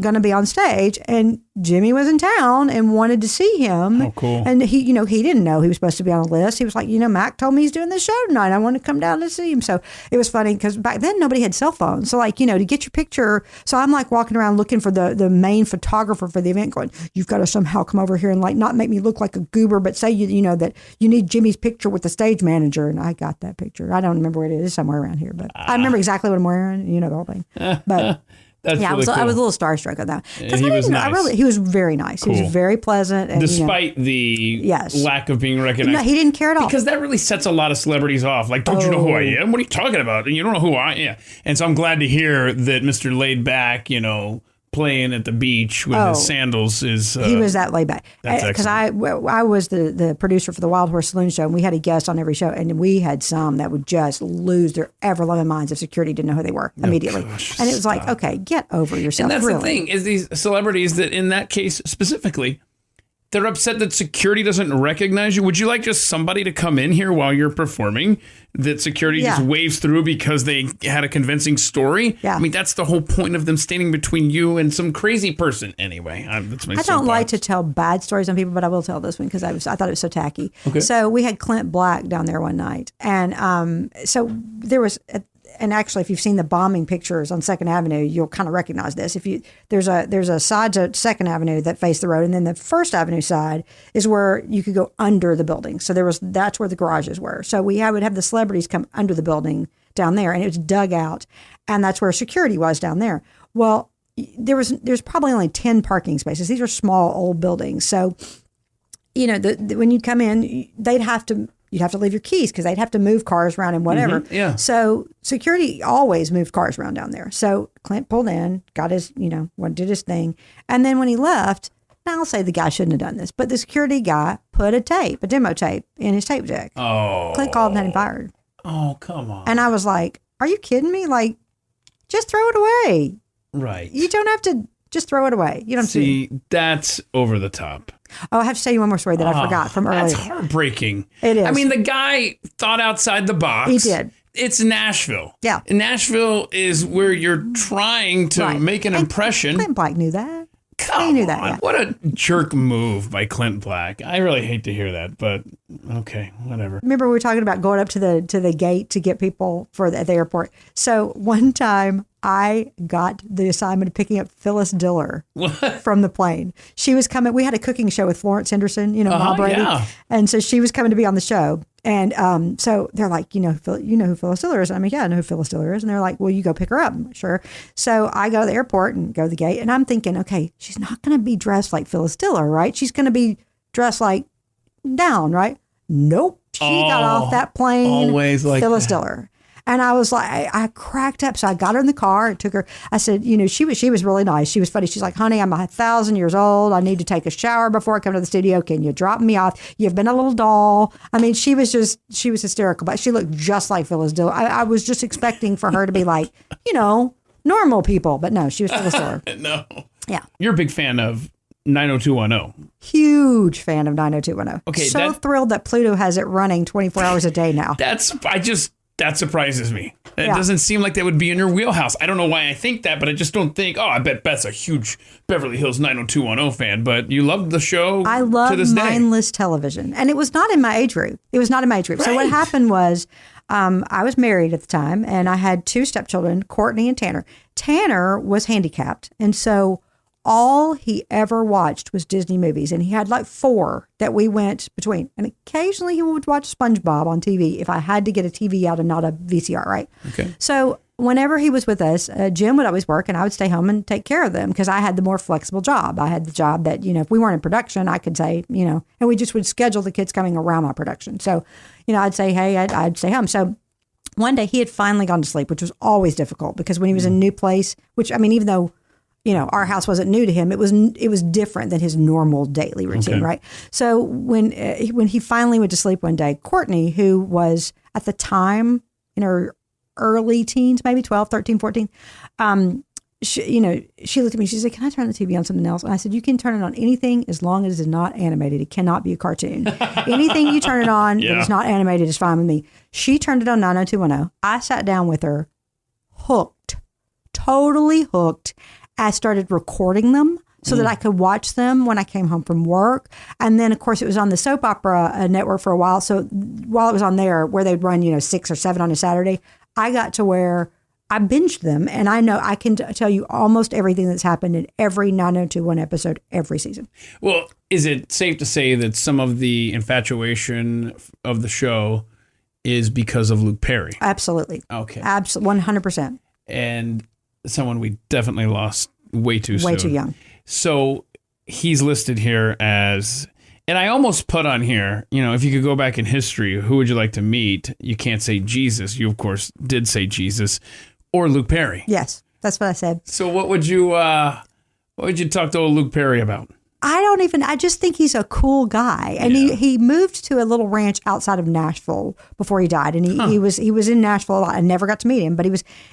going to be on stage, and Jimmy was in town and wanted to see him. Oh, cool. And he didn't know he was supposed to be on the list. He was like, Mac told me he's doing this show tonight. I want to come down to see him. So it was funny because back then nobody had cell phones. So to get your picture. So I'm like walking around looking for the main photographer for the event, going, you've got to somehow come over here and not make me look like a goober, but say that you need Jimmy's picture with the stage manager. And I got that picture. I don't remember where it is, somewhere around here, but I remember exactly what I'm wearing. The whole thing. But That's yeah, really cool. I was a little starstruck at that. And he was nice. He was very nice. Cool. He was very pleasant. And, despite the lack of being recognized. No, he didn't care at all. Because that really sets a lot of celebrities off. Like, don't you know who I am? What are you talking about? And you don't know who I am. And so I'm glad to hear that Mr. Laid Back, playing at the beach with his sandals is... he was that laid back. Because I was the producer for the Wild Horse Saloon show, and we had a guest on every show, and we had some that would just lose their ever-loving minds if security didn't know who they were immediately. Gosh, and it was like, okay, get over yourself. And that's really. the thing, is these celebrities that in that case specifically, they're upset that security doesn't recognize you. Would you like just somebody to come in here while you're performing that security just waves through because they had a convincing story? Yeah. I mean, that's the whole point of them standing between you and some crazy person. Anyway, that's my I don't like to tell bad stories on people, but I will tell this one because I thought it was so tacky. Okay. So we had Clint Black down there one night, and so there was. And actually, if you've seen the bombing pictures on 2nd Avenue, you'll kind of recognize this. There's a side to 2nd Avenue that faced the road, and then the 1st Avenue side is where you could go under the building. So that's where the garages were. So would have the celebrities come under the building down there, and it was dug out, and that's where security was down there. Well, there's probably only 10 parking spaces. These are small old buildings, so when you come in, you'd have to leave your keys because they'd have to move cars around and whatever. Mm-hmm, yeah. So security always moved cars around down there. So Clint pulled in, got his, did his thing. And then when he left, now I'll say the guy shouldn't have done this, but the security guy put a demo tape in his tape deck. Oh. Clint called and had him fired. Oh, come on. And I was like, are you kidding me? Like, just throw it away. Right. You don't have to just throw it away. You don't see. That's over the top. Oh, I have to tell you one more story that I forgot from earlier. That's heartbreaking. It is. I mean, the guy thought outside the box. He did. it's Nashville. Yeah. Nashville is where you're trying to make an impression. Clint Black knew that. Come He knew on. that, yeah. What a jerk move by Clint Black. I really hate to hear that, but okay, whatever. Remember we were talking about going up to the gate to get people at the airport. So one time I got the assignment of picking up Phyllis Diller from the plane. She was coming. We had a cooking show with Florence Henderson, Ma Brady. Yeah. And so she was coming to be on the show. And so they're like, you know who Phyllis Diller is? I mean, yeah, I know who Phyllis Diller is. And they're like, well, you go pick her up. I'm like, sure. So I go to the airport and go to the gate. And I'm thinking, okay, she's not going to be dressed like Phyllis Diller, right? She's going to be dressed like down, right? Nope. She got off that plane. Always like Phyllis that. Diller. And I was like, I cracked up. So I got her in the car and took her. I said, she was really nice. She was funny. She's like, honey, I'm 1,000 years old. I need to take a shower before I come to the studio. Can you drop me off? You've been a little doll. I mean, she was hysterical, but she looked just like Phyllis Diller. I was just expecting for her to be like, normal people. But no, she was Phyllis Diller. No. Yeah. You're a big fan of 90210. Huge fan of 90210. Okay, So thrilled that Pluto has it running 24 hours a day now. That surprises me. It Yeah. doesn't seem like that would be in your wheelhouse. I don't know why I think that, but I just don't think, I bet Beth's a huge Beverly Hills 90210 fan, but you love the show I to love this day. mindless television. And it was not in my age group. So what happened was I was married at the time and I had two stepchildren, Courtney and Tanner. Tanner was handicapped. And so all he ever watched was Disney movies. And he had like 4 that we went between. And occasionally he would watch SpongeBob on TV if I had to get a TV out and not a VCR, right? Okay. So whenever he was with us, Jim would always work and I would stay home and take care of them because I had the more flexible job. I had the job that, if we weren't in production, I could say, and we just would schedule the kids coming around my production. So, I'd say, hey, I'd stay home. So one day he had finally gone to sleep, which was always difficult because when he was in a new place, which, I mean, even though, our house wasn't new to him, it was different than his normal daily routine, right? So when he finally went to sleep one day, Courtney, who was at the time in her early teens, maybe 12, 13, 14, she looked at me, she said, can I turn the TV on something else? And I said, you can turn it on anything as long as it's not animated. It cannot be a cartoon. Anything you turn it on that is not animated is fine with me. She turned it on 90210. I sat down with her, totally hooked. I started recording them so that I could watch them when I came home from work. And then, of course, it was on the soap opera network for a while. So while it was on there, where they'd run, 6 or 7 on a Saturday, I got to where I binged them. And I know I can tell you almost everything that's happened in every 90210 episode every season. Well, is it safe to say that some of the infatuation of the show is because of Luke Perry? Absolutely. Okay. Absolutely. 100%. And someone we definitely lost way too soon. Way too young. So he's listed here as, and I almost put on here, if you could go back in history, who would you like to meet? You can't say Jesus. You, of course, did say Jesus or Luke Perry. Yes, that's what I said. So what would you talk to old Luke Perry about? I just think he's a cool guy. And he moved to a little ranch outside of Nashville before he died. And he was in Nashville a lot. I never got to meet him, but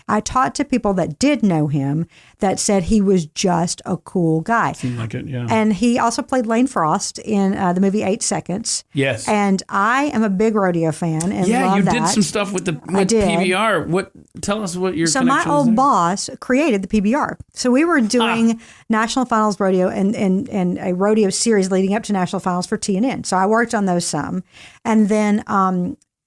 I talked to people that did know him that said he was just a cool guy. Seemed like it, yeah. And he also played Lane Frost in the movie 8 Seconds. Yes. And I am a big rodeo fan and love that. You did some stuff with PBR. Tell us what your So my connection old is there. boss created the PBR. So we were doing National Finals Rodeo and a rodeo series leading up to National Finals for TNN. So I worked on those some. And then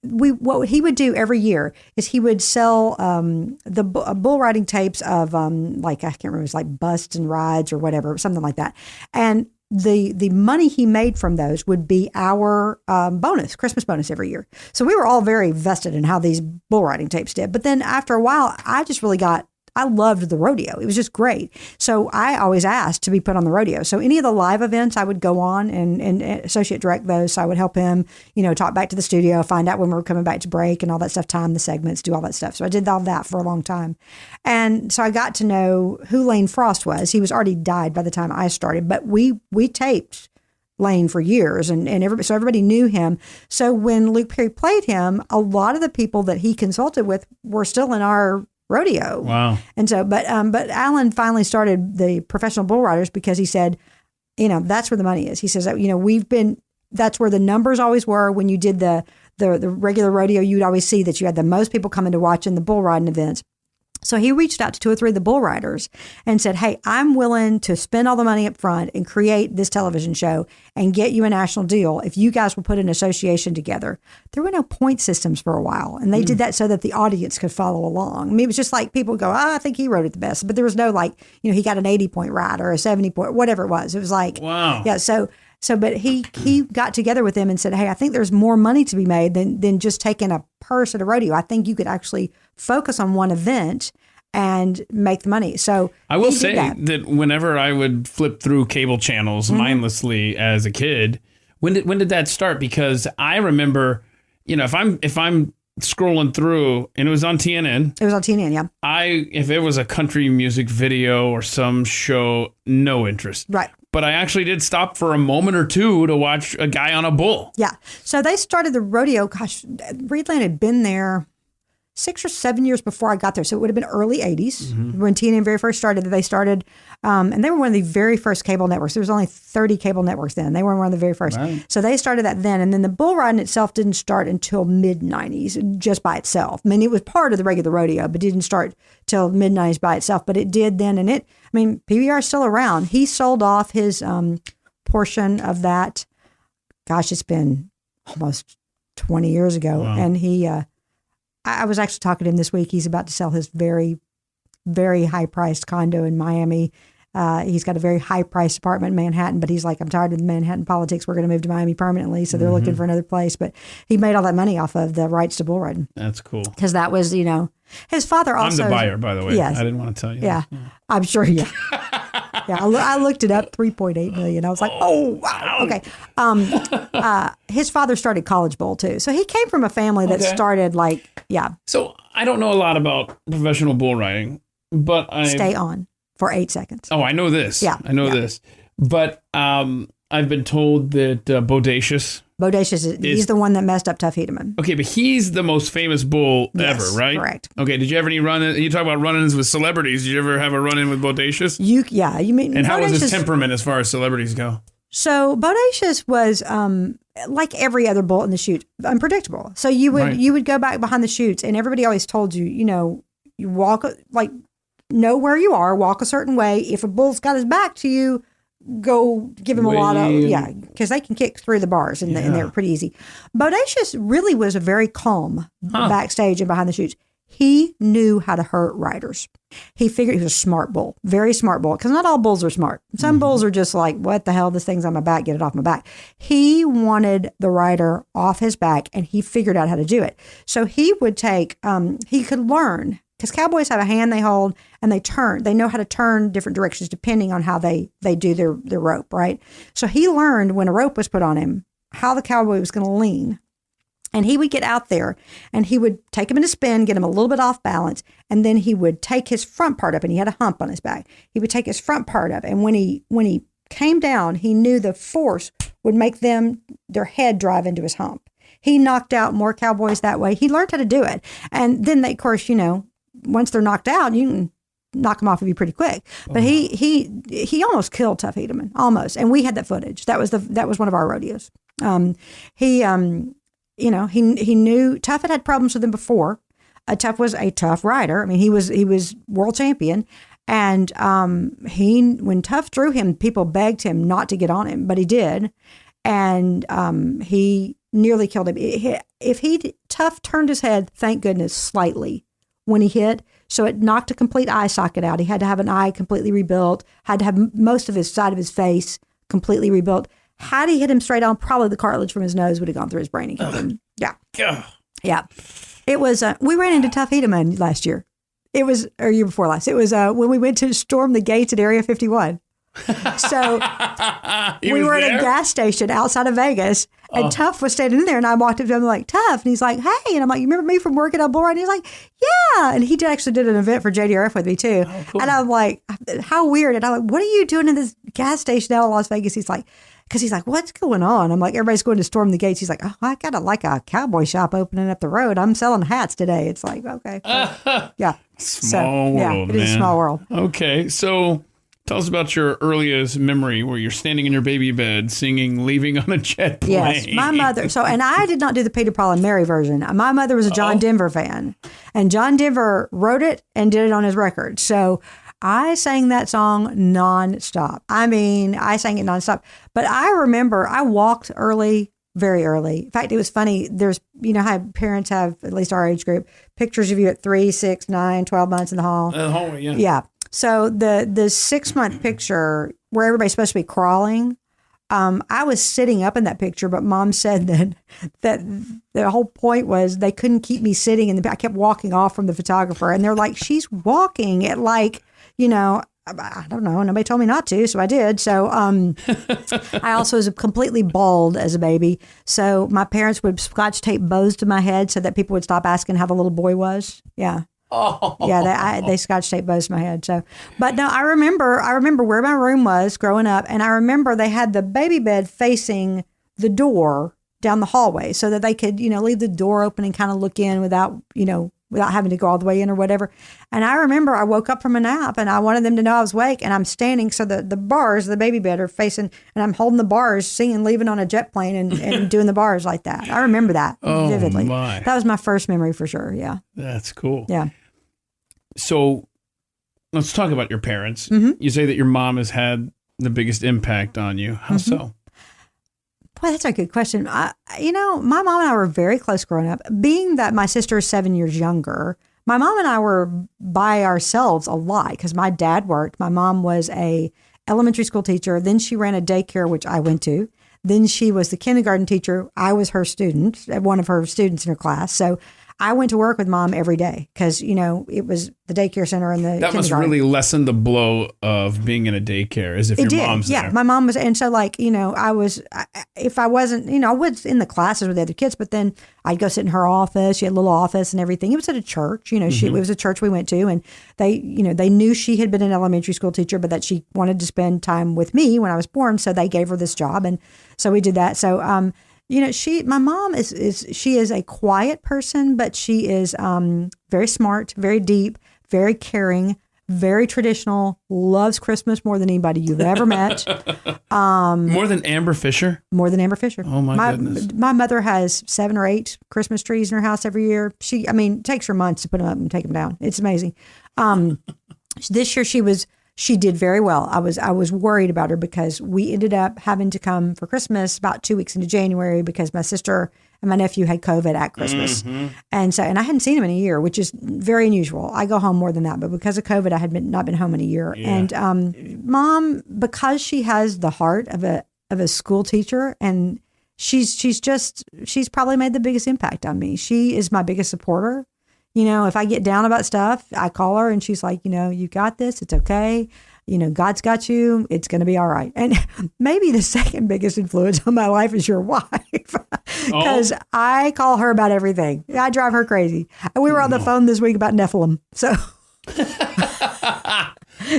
what he would do every year is he would sell the bull riding tapes of I can't remember, it was like busts and rides or whatever, something like that. And the money he made from those would be our Christmas bonus every year. So we were all very vested in how these bull riding tapes did. But then after a while, I loved the rodeo. It was just great. So I always asked to be put on the rodeo. So any of the live events, I would go on and associate direct those. So I would help him, talk back to the studio, find out when we were coming back to break and all that stuff, time the segments, do all that stuff. So I did all that for a long time. And so I got to know who Lane Frost was. He was already died by the time I started, but we taped Lane for years and so everybody knew him. So when Luke Perry played him, a lot of the people that he consulted with were still in our rodeo. Wow. And so, but Alan finally started the professional bull riders because he said, that's where the money is. He says, that's where the numbers always were when you did the the regular rodeo, you'd always see that you had the most people coming to watch in the bull riding events. So he reached out to 2 or 3 of the bull riders and said, hey, I'm willing to spend all the money up front and create this television show and get you a national deal if you guys will put an association together. There were no point systems for a while, and they did that so that the audience could follow along. I mean, it was just like people would go, I think he wrote it the best. But there was no he got an 80-point ride or a 70-point, whatever it was. It was like, wow. Yeah, but he got together with them and said, hey, I think there's more money to be made than just taking a purse at a rodeo. I think you could actually focus on one event and make the money. So I will say that whenever I would flip through cable channels mindlessly as a kid, when did that start? Because I remember, if I'm scrolling through and it was on TNN. It was on TNN, yeah. If it was a country music video or some show, no interest. Right. But I actually did stop for a moment or two to watch a guy on a bull. Yeah. So they started the rodeo. Gosh, Reedland had been there 6 or 7 years before I got there. So it would have been early 80s when TNN very first started. They started, and they were one of the very first cable networks. There was only 30 cable networks then. They were one of the very first. Right. So they started that then. And then the bull riding itself didn't start until mid-90s just by itself. I mean, it was part of the regular rodeo, but didn't start till mid-90s by itself. But it did then. And PBR is still around. He sold off his portion of that. Gosh, it's been almost 20 years ago. Wow. And he... I was actually talking to him this week. He's about to sell his very, very high-priced condo in Miami. He's got a very high-priced apartment in Manhattan, but he's like, I'm tired of the Manhattan politics. We're going to move to Miami permanently, so they're looking for another place. But he made all that money off of the rights to bull riding. That's cool. Because that was, his father also... I'm the buyer, by the way. Yes. I didn't want to tell you. Yeah, I'm sure, yeah. Yeah, I looked it up, 3.8 million. I was like, oh, wow. Okay. His father started College Bowl, too. So he came from a family that started So I don't know a lot about professional bull riding, but Stay on for 8 seconds. Oh, I know this. Yeah. I know this. But I've been told that Bodacious... He's the one that messed up Tough Hedeman. Okay, but he's the most famous bull ever, right? Correct. Okay, did you ever any run-in? You talk about run-ins with celebrities. Did you ever have a run-in with Bodacious? And how was his temperament as far as celebrities go? So Bodacious was like every other bull in the chute, unpredictable. So you would go back behind the chutes, and everybody always told you, you walk know where you are, walk a certain way. If a bull's got his back to you, go give him a lot of, because they can kick through the bars and they're pretty easy. Bodacious really was very calm backstage and behind the chutes. He knew how to hurt riders. He figured he was a smart bull, very smart bull, because not all bulls are smart. Some bulls are just like, what the hell, this thing's on my back, get it off my back. He wanted the rider off his back, and he figured out how to do it. So he would take, he could learn, because cowboys have a hand they hold and they turn. They know how to turn different directions depending on how they do their rope, right? So he learned when a rope was put on him how the cowboy was going to lean. And he would get out there and he would take him in a spin, get him a little bit off balance, and then he would take his front part up, and he had a hump on his back. He would take his front part up, and when he came down, he knew the force would make their head drive into his hump. He knocked out more cowboys that way. He learned how to do it. And then they, of course, once they're knocked out, you can knock them off of you pretty quick. But he almost killed Tough Hedeman, almost. And we had that footage. That was one of our rodeos. He knew Tough had problems with him before. Tough was a tough rider. I mean, he was world champion. And when Tough drew him, people begged him not to get on him, but he did. And he nearly killed him. Tough turned his head, thank goodness, slightly when he hit. So it knocked a complete eye socket out. He had to have an eye completely rebuilt, had to have most of his side of his face completely rebuilt. Had he hit him straight on, probably the cartilage from his nose would have gone through his brain and killed him. Yeah. Yeah. It was, we ran into Tough Hedeman last year. It was, or year before last. It was when we went to storm the gates at Area 51. So we were at a gas station outside of Vegas, and Tough was standing in there, and I walked up to him like, Tough, and he's like, hey, and I'm like, you remember me from working on bull riding? He's like, yeah, and he actually did an event for JDRF with me too. Oh, cool. And I'm like, how weird. And I'm like, what are you doing in this gas station out in Las Vegas? He's like, what's going on? I'm like, everybody's going to storm the gates. He's like, oh, I got a cowboy shop opening up the road. I'm selling hats today. It's like, okay. Yeah. Small world, it is a small world. Okay. So Tell us about your earliest memory where you're standing in your baby bed singing Leaving on a Jet Plane. Yes, my mother. So, and I did not do the Peter, Paul, and Mary version. My mother was a John Denver fan, and John Denver wrote it and did it on his record. So I sang that song nonstop. I mean, I sang it nonstop. But I remember I walked early, very early. In fact, it was funny. There's, you know how parents have, at least our age group, pictures of you at 3, 6, 9, 12 months in the hall. The hallway, yeah. Yeah. So the 6-month picture where everybody's supposed to be crawling, I was sitting up in that picture, but Mom said that the whole point was they couldn't keep me sitting, and I kept walking off from the photographer, and they're like, she's walking at like, you know, I don't know. Nobody told me not to, so I did. So I also was completely bald as a baby. So my parents would Scotch tape bows to my head so that people would stop asking how the little boy was. Yeah. Oh. Yeah, they Scotch tape bows to my head. So, but no, I remember where my room was growing up, and I remember they had the baby bed facing the door down the hallway so that they could, you know, leave the door open and kind of look in without having to go all the way in or whatever. And I remember I woke up from a nap and I wanted them to know I was awake, and I'm standing, so the bars, the baby bed are facing, and I'm holding the bars, singing Leaving on a Jet Plane and doing the bars like that. I remember that vividly. My. That was my first memory for sure. Yeah. That's cool. Yeah. So let's talk about your parents. Mm-hmm. You say that your mom has had the biggest impact on you. How so? Boy, that's a good question. My mom and I were very close growing up. Being that my sister is 7 years younger, my mom and I were by ourselves a lot because my dad worked. My mom was a elementary school teacher. Then she ran a daycare, which I went to. Then she was the kindergarten teacher. I was her student, one of her students in her class. So I went to work with Mom every day because, you know, it was the daycare center and the That must really lessen the blow of being in a daycare, as if your mom's there. Yeah, my mom was. And so, like, you know, if I wasn't, you know, I was in the classes with the other kids, but then I'd go sit in her office. She had a little office and everything. It was at a church, you know, it was a church we went to, and they knew she had been an elementary school teacher, but that she wanted to spend time with me when I was born. So they gave her this job. And so we did that. So, you know, my mom is a quiet person, but she is very smart, very deep, very caring, very traditional, loves Christmas more than anybody you've ever met. More than Amber Fisher? More than Amber Fisher. Oh, my goodness. My mother has 7 or 8 Christmas trees in her house every year. It takes her months to put them up and take them down. It's amazing. This year she did very well. I was worried about her because we ended up having to come for Christmas about 2 weeks into January because my sister and my nephew had COVID at Christmas. And I hadn't seen him in a year, which is very unusual. I go home more than that, but because of COVID, I had not been home in a year. Yeah. And Mom, because she has the heart of a school teacher, and she's probably made the biggest impact on me. She is my biggest supporter. You know, if I get down about stuff, I call her and she's like, you know, you got this. It's okay. You know, God's got you. It's going to be all right. And maybe the second biggest influence on my life is your wife, because I call her about everything. I drive her crazy. And we were on the phone this week about Nephilim. So,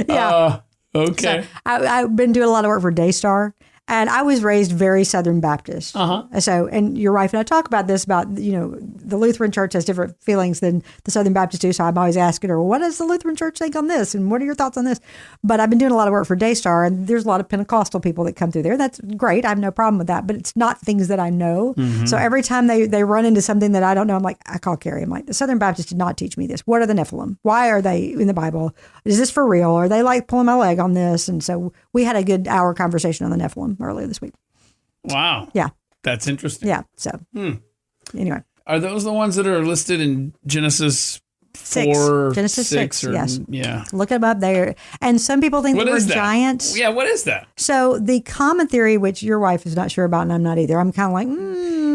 yeah. Okay. So I've been doing a lot of work for Daystar. And I was raised very Southern Baptist. So, and your wife and I talk about this, about, you know, the Lutheran church has different feelings than the Southern Baptists do. So I'm always asking her, well, what does the Lutheran church think on this? And what are your thoughts on this? But I've been doing a lot of work for Daystar, and there's a lot of Pentecostal people that come through there. That's great. I have no problem with that, but it's not things that I know. So every time they run into something that I don't know, I'm like, I call Carrie. I'm like, the Southern Baptists did not teach me this. What are the Nephilim? Why are they in the Bible? Is this for real? Are they like pulling my leg on this? And so we had a good hour conversation on the Nephilim earlier this week. Wow. Yeah. That's interesting. Yeah. So anyway. Are those the ones that are listed in Genesis 4? Genesis 6, yes. Yeah. Look them up there. And some people think that we're giants. Yeah, what is that? So the common theory, which your wife is not sure about and I'm not either, I'm kind of like,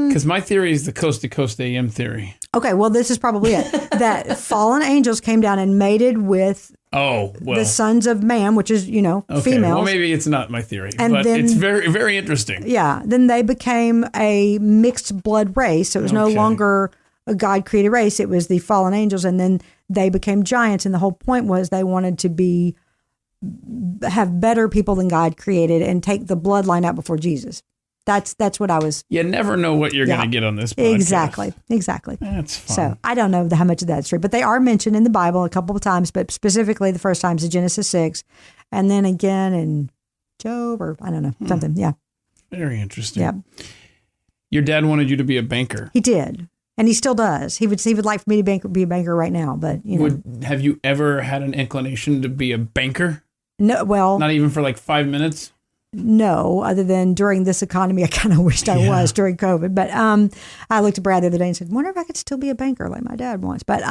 Because my theory is the coast to coast AM theory. Okay, well, this is probably it. That fallen angels came down and mated with the sons of man, which is, you know, females. Well, maybe it's not my theory, and but then, it's very, very interesting. Yeah. Then they became a mixed blood race. So it was no longer a God-created race. It was the fallen angels. And then they became giants. And the whole point was they wanted to have better people than God created and take the bloodline out before Jesus. That's what I was. You never know what you're going to get on this podcast. Exactly. That's fun. So I don't know how much of that's true, but they are mentioned in the Bible a couple of times, but specifically the first time is Genesis 6. and then again in Job, or I don't know, something. Yeah. Very interesting. Yeah. Your dad wanted you to be a banker. He did. And he still does. He would like for me to be a banker right now, but you know. Have you ever had an inclination to be a banker? No, well. Not even for like 5 minutes? No, other than during this economy, I kind of wished I was during COVID. But I looked at Brad the other day and said, wonder if I could still be a banker like my dad wants. But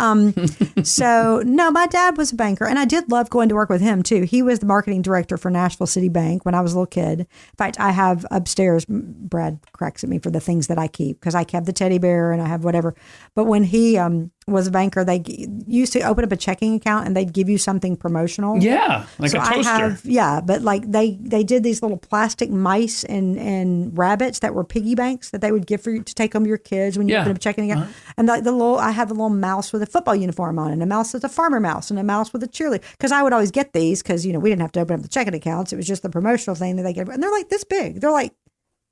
so, no, my dad was a banker. And I did love going to work with him, too. He was the marketing director for Nashville City Bank when I was a little kid. In fact, I have upstairs, Brad cracks at me for the things that I keep because I have the teddy bear and I have whatever. But when he was a banker, they used to open up a checking account and they'd give you something promotional. Yeah, like a toaster. But like they did these little plastic mice and rabbits that were piggy banks that they would give for you to take home your kids when you open up a checking account. And I had the little mouse with a football uniform on, and a mouse with a farmer mouse, and a mouse with a cheerleader. Because I would always get these because we didn't have to open up the checking accounts. It was just the promotional thing that they gave. And they're like this big. They're like,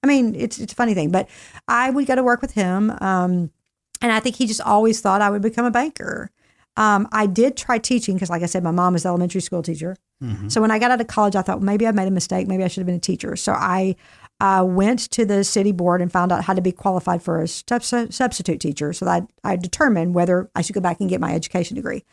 I mean, it's a funny thing. But I would go to work with him. And I think he just always thought I would become a banker. I did try teaching because, like I said, my mom was an elementary school teacher. Mm-hmm. So when I got out of college, I thought, well, maybe I made a mistake. Maybe I should have been a teacher. So I went to the city board and found out how to be qualified for a substitute teacher. So that I determined whether I should go back and get my education degree.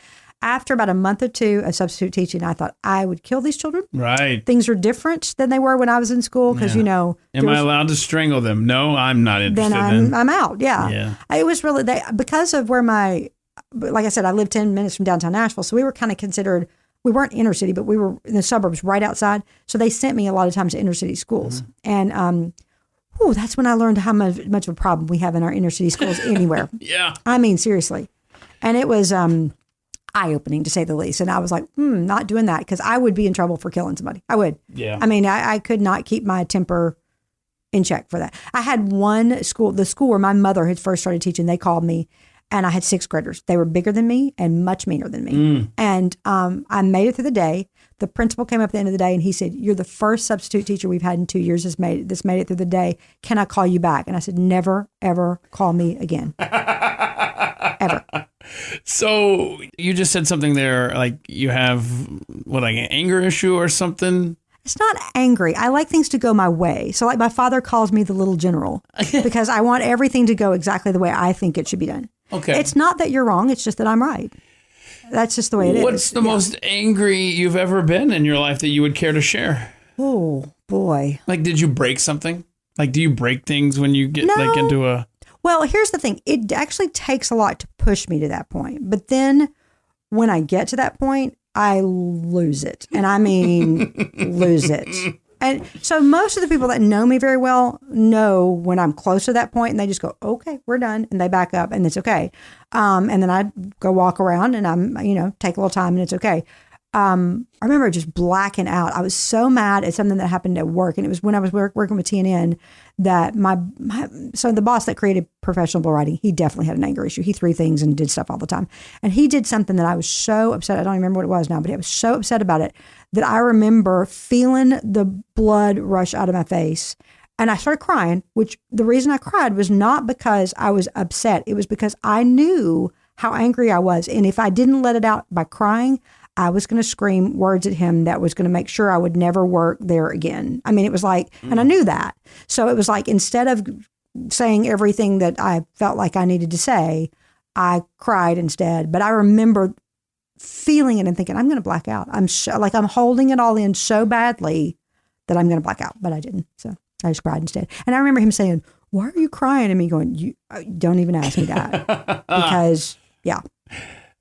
After about a month or two of substitute teaching, I thought I would kill these children. Right. Things are different than they were when I was in school because, Am I allowed to strangle them? No, I'm not interested. Then I'm out. Yeah. It was really, because of where like I said, I lived 10 minutes from downtown Nashville. So we were kind of considered, we weren't inner city, but we were in the suburbs right outside. So they sent me a lot of times to inner city schools. Mm-hmm. And that's when I learned how much of a problem we have in our inner city schools anywhere. Yeah. I mean, seriously. And it was eye-opening, to say the least. And I was like, not doing that, because I would be in trouble for killing somebody. I would. Yeah. I mean, I could not keep my temper in check for that. I had the school where my mother had first started teaching, they called me, and I had 6th graders. They were bigger than me and much meaner than me. Mm. And I made it through the day. The principal came up at the end of the day and he said, you're the first substitute teacher we've had in 2 years that's made it through the day. Can I call you back? And I said, never, ever call me again. Ever. So you just said something there, like you have like an anger issue or something? It's not angry. I like things to go my way. So like my father calls me the little general because I want everything to go exactly the way I think it should be done. Okay. It's not that you're wrong. It's just that I'm right. That's just the way it is. What's the most angry you've ever been in your life that you would care to share? Oh, boy. Like, did you break something? Like, do you break things when you get into a... Well, here's the thing. It actually takes a lot to push me to that point. But then when I get to that point, I lose it. And I mean, lose it. And so most of the people that know me very well know when I'm close to that point, and they just go, okay, we're done. And they back up and it's okay. And then I go walk around and I'm, take a little time and it's okay. I remember just blacking out. I was so mad at something that happened at work. And it was when I was working with TNN that so the boss that created Professional Bull Riding, he definitely had an anger issue. He threw things and did stuff all the time. And he did something that I was so upset. I don't even remember what it was now, but I was so upset about it that I remember feeling the blood rush out of my face. And I started crying, which the reason I cried was not because I was upset. It was because I knew how angry I was. And if I didn't let it out by crying, I was going to scream words at him that was going to make sure I would never work there again. I mean, it was like, and I knew that. So it was like, instead of saying everything that I felt like I needed to say, I cried instead. But I remember feeling it and thinking, I'm going to black out. I'm holding it all in so badly that I'm going to black out. But I didn't. So I just cried instead. And I remember him saying, why are you crying? And me going, you don't even ask me that. Because, yeah.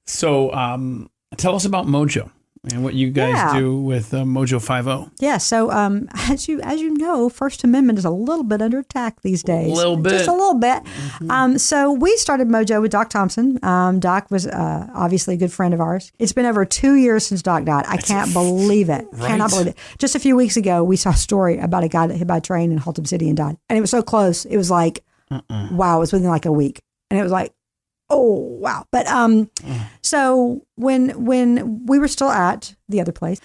So, tell us about Mojo and what you guys do with Mojo 50. Yeah. So as you know, First Amendment is a little bit under attack these days. A little bit. Just a little bit. Mm-hmm. So we started Mojo with Doc Thompson. Doc was obviously a good friend of ours. It's been over 2 years since Doc died. I can't believe it. Right? Cannot believe it. Just a few weeks ago, we saw a story about a guy that hit by a train in Haltom City and died. And it was so close. It was like, wow, it was within like a week. And it was like, oh, wow. But so when we were still at the other place,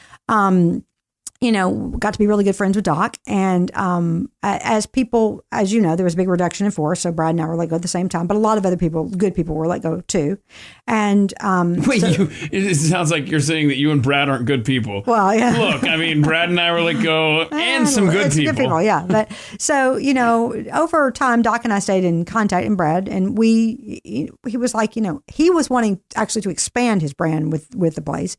got to be really good friends with Doc. And as you know, there was a big reduction in force. So Brad and I were let go at the same time. But a lot of other people, good people, were let go too. And wait, it sounds like you're saying that you and Brad aren't good people. Well, yeah. Look, I mean, Brad and I were let go, and some good people. Good people, yeah. But so over time, Doc and I stayed in contact, and Brad, and he was like, he was wanting actually to expand his brand with the Blaze,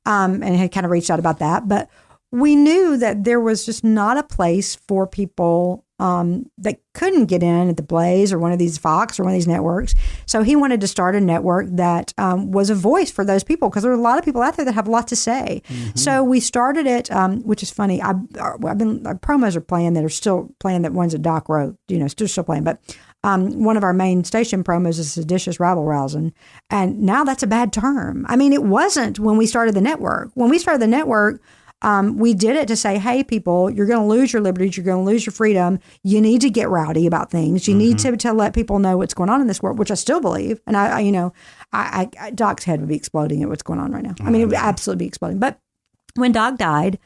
and had kind of reached out about that, but we knew that there was just not a place for people that couldn't get in at the Blaze or one of these Fox or one of these networks. So he wanted to start a network that was a voice for those people, because there are a lot of people out there that have a lot to say. Mm-hmm. So we started it, which is funny. Our promos are playing that are still playing, that ones that Doc wrote, still playing. But one of our main station promos is seditious rabble rousing. And now that's a bad term. I mean, it wasn't when we started the network. When we started the network, we did it to say, hey, people, you're going to lose your liberties. You're going to lose your freedom. You need to get rowdy about things. You need to let people know what's going on in this world, which I still believe. And I Doc's head would be exploding at what's going on right now. I mean, it would absolutely be exploding. But when Doc died,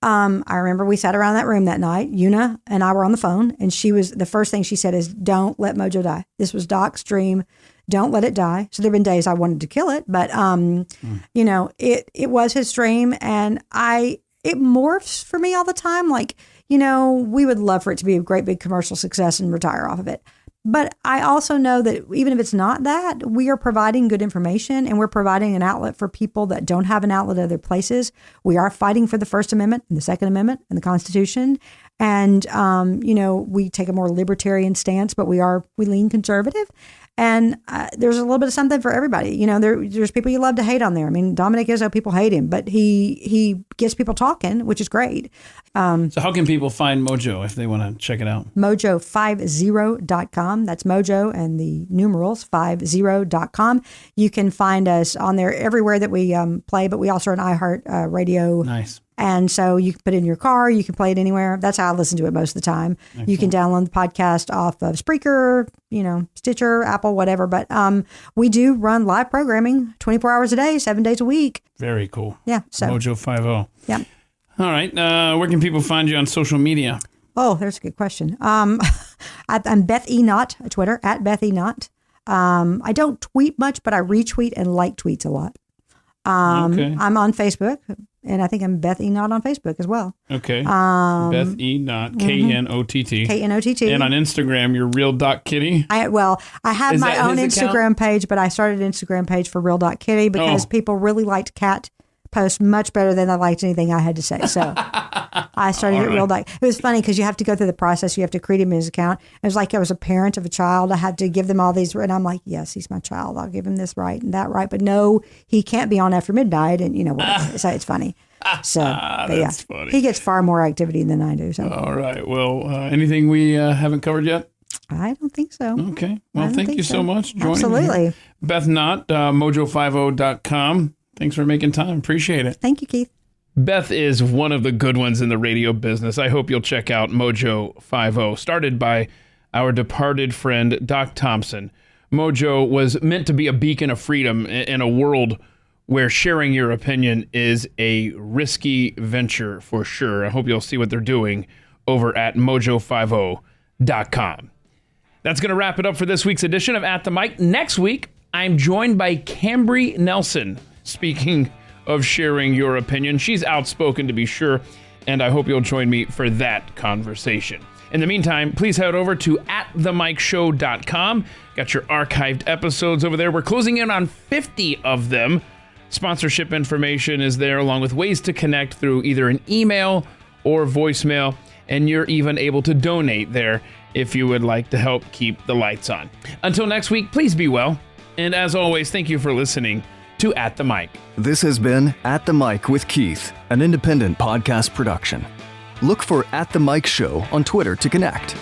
I remember we sat around that room that night. Una and I were on the phone, and the first thing she said is, don't let Mojo die. This was Doc's dream. Don't let it die. So there've been days I wanted to kill it, but it was his dream, and it morphs for me all the time. Like, we would love for it to be a great big commercial success and retire off of it. But I also know that even if it's not that, we are providing good information, and we're providing an outlet for people that don't have an outlet other places. We are fighting for the First Amendment and the Second Amendment and the Constitution. And, we take a more libertarian stance, but we lean conservative. And there's a little bit of something for everybody. There's people you love to hate on there. I mean, Dominic Izzo, people hate him, but he gets people talking, which is great. So how can people find Mojo if they want to check it out? Mojo50.com. That's Mojo and the numerals 50.com. You can find us on there everywhere that we play, but we also are an iHeart radio. Nice. And so you can put it in your car, you can play it anywhere. That's how I listen to it most of the time. Excellent. You can download the podcast off of Spreaker, Stitcher, Apple, whatever. But we do run live programming 24 hours a day, 7 days a week. Very cool. Yeah. So Mojo 50. Yeah. All right. Where can people find you on social media? Oh, there's a good question. I'm Beth E. Knott, Twitter, at Beth E. Knott. I don't tweet much, but I retweet and like tweets a lot. Okay. I'm on Facebook, and I think I'm Beth E. Knott on Facebook as well. Okay. Beth E. Knott, Knott. Knott. And on Instagram, you're Real Doc Kitty. I have my own Instagram page, but I started an Instagram page for Real Doc Kitty because people really liked cat posts much better than I liked anything I had to say. So I started at Real Doc. It was funny because you have to go through the process. You have to create him his account. It was like I was a parent of a child. I had to give them all these, and I'm like, yes, he's my child. I'll give him this right and that right. But no, he can't be on after midnight. And so it's funny. So that's funny. He gets far more activity than I do. So all right. Well, anything we haven't covered yet? I don't think so. Okay. Well, thank you so much for joining Absolutely. Me. Beth Knott, mojo50.com. Thanks for making time. Appreciate it. Thank you, Keith. Beth is one of the good ones in the radio business. I hope you'll check out Mojo 50, started by our departed friend, Doc Thompson. Mojo was meant to be a beacon of freedom in a world where sharing your opinion is a risky venture for sure. I hope you'll see what they're doing over at mojo50.com. That's going to wrap it up for this week's edition of At the Mic. Next week, I'm joined by Cambry Nelson. Speaking of sharing your opinion, she's outspoken to be sure, and I hope you'll join me for that conversation. In the meantime, please head over to atthemicshow.com. Got your archived episodes over there. We're closing in on 50 of them. Sponsorship information is there, along with ways to connect through either an email or voicemail, and you're even able to donate there if you would like to help keep the lights on. Until next week, please be well, and as always, thank you for listening to At the Mic. This has been At the Mic with Keith, an independent podcast production. Look for At the Mic Show on Twitter to connect.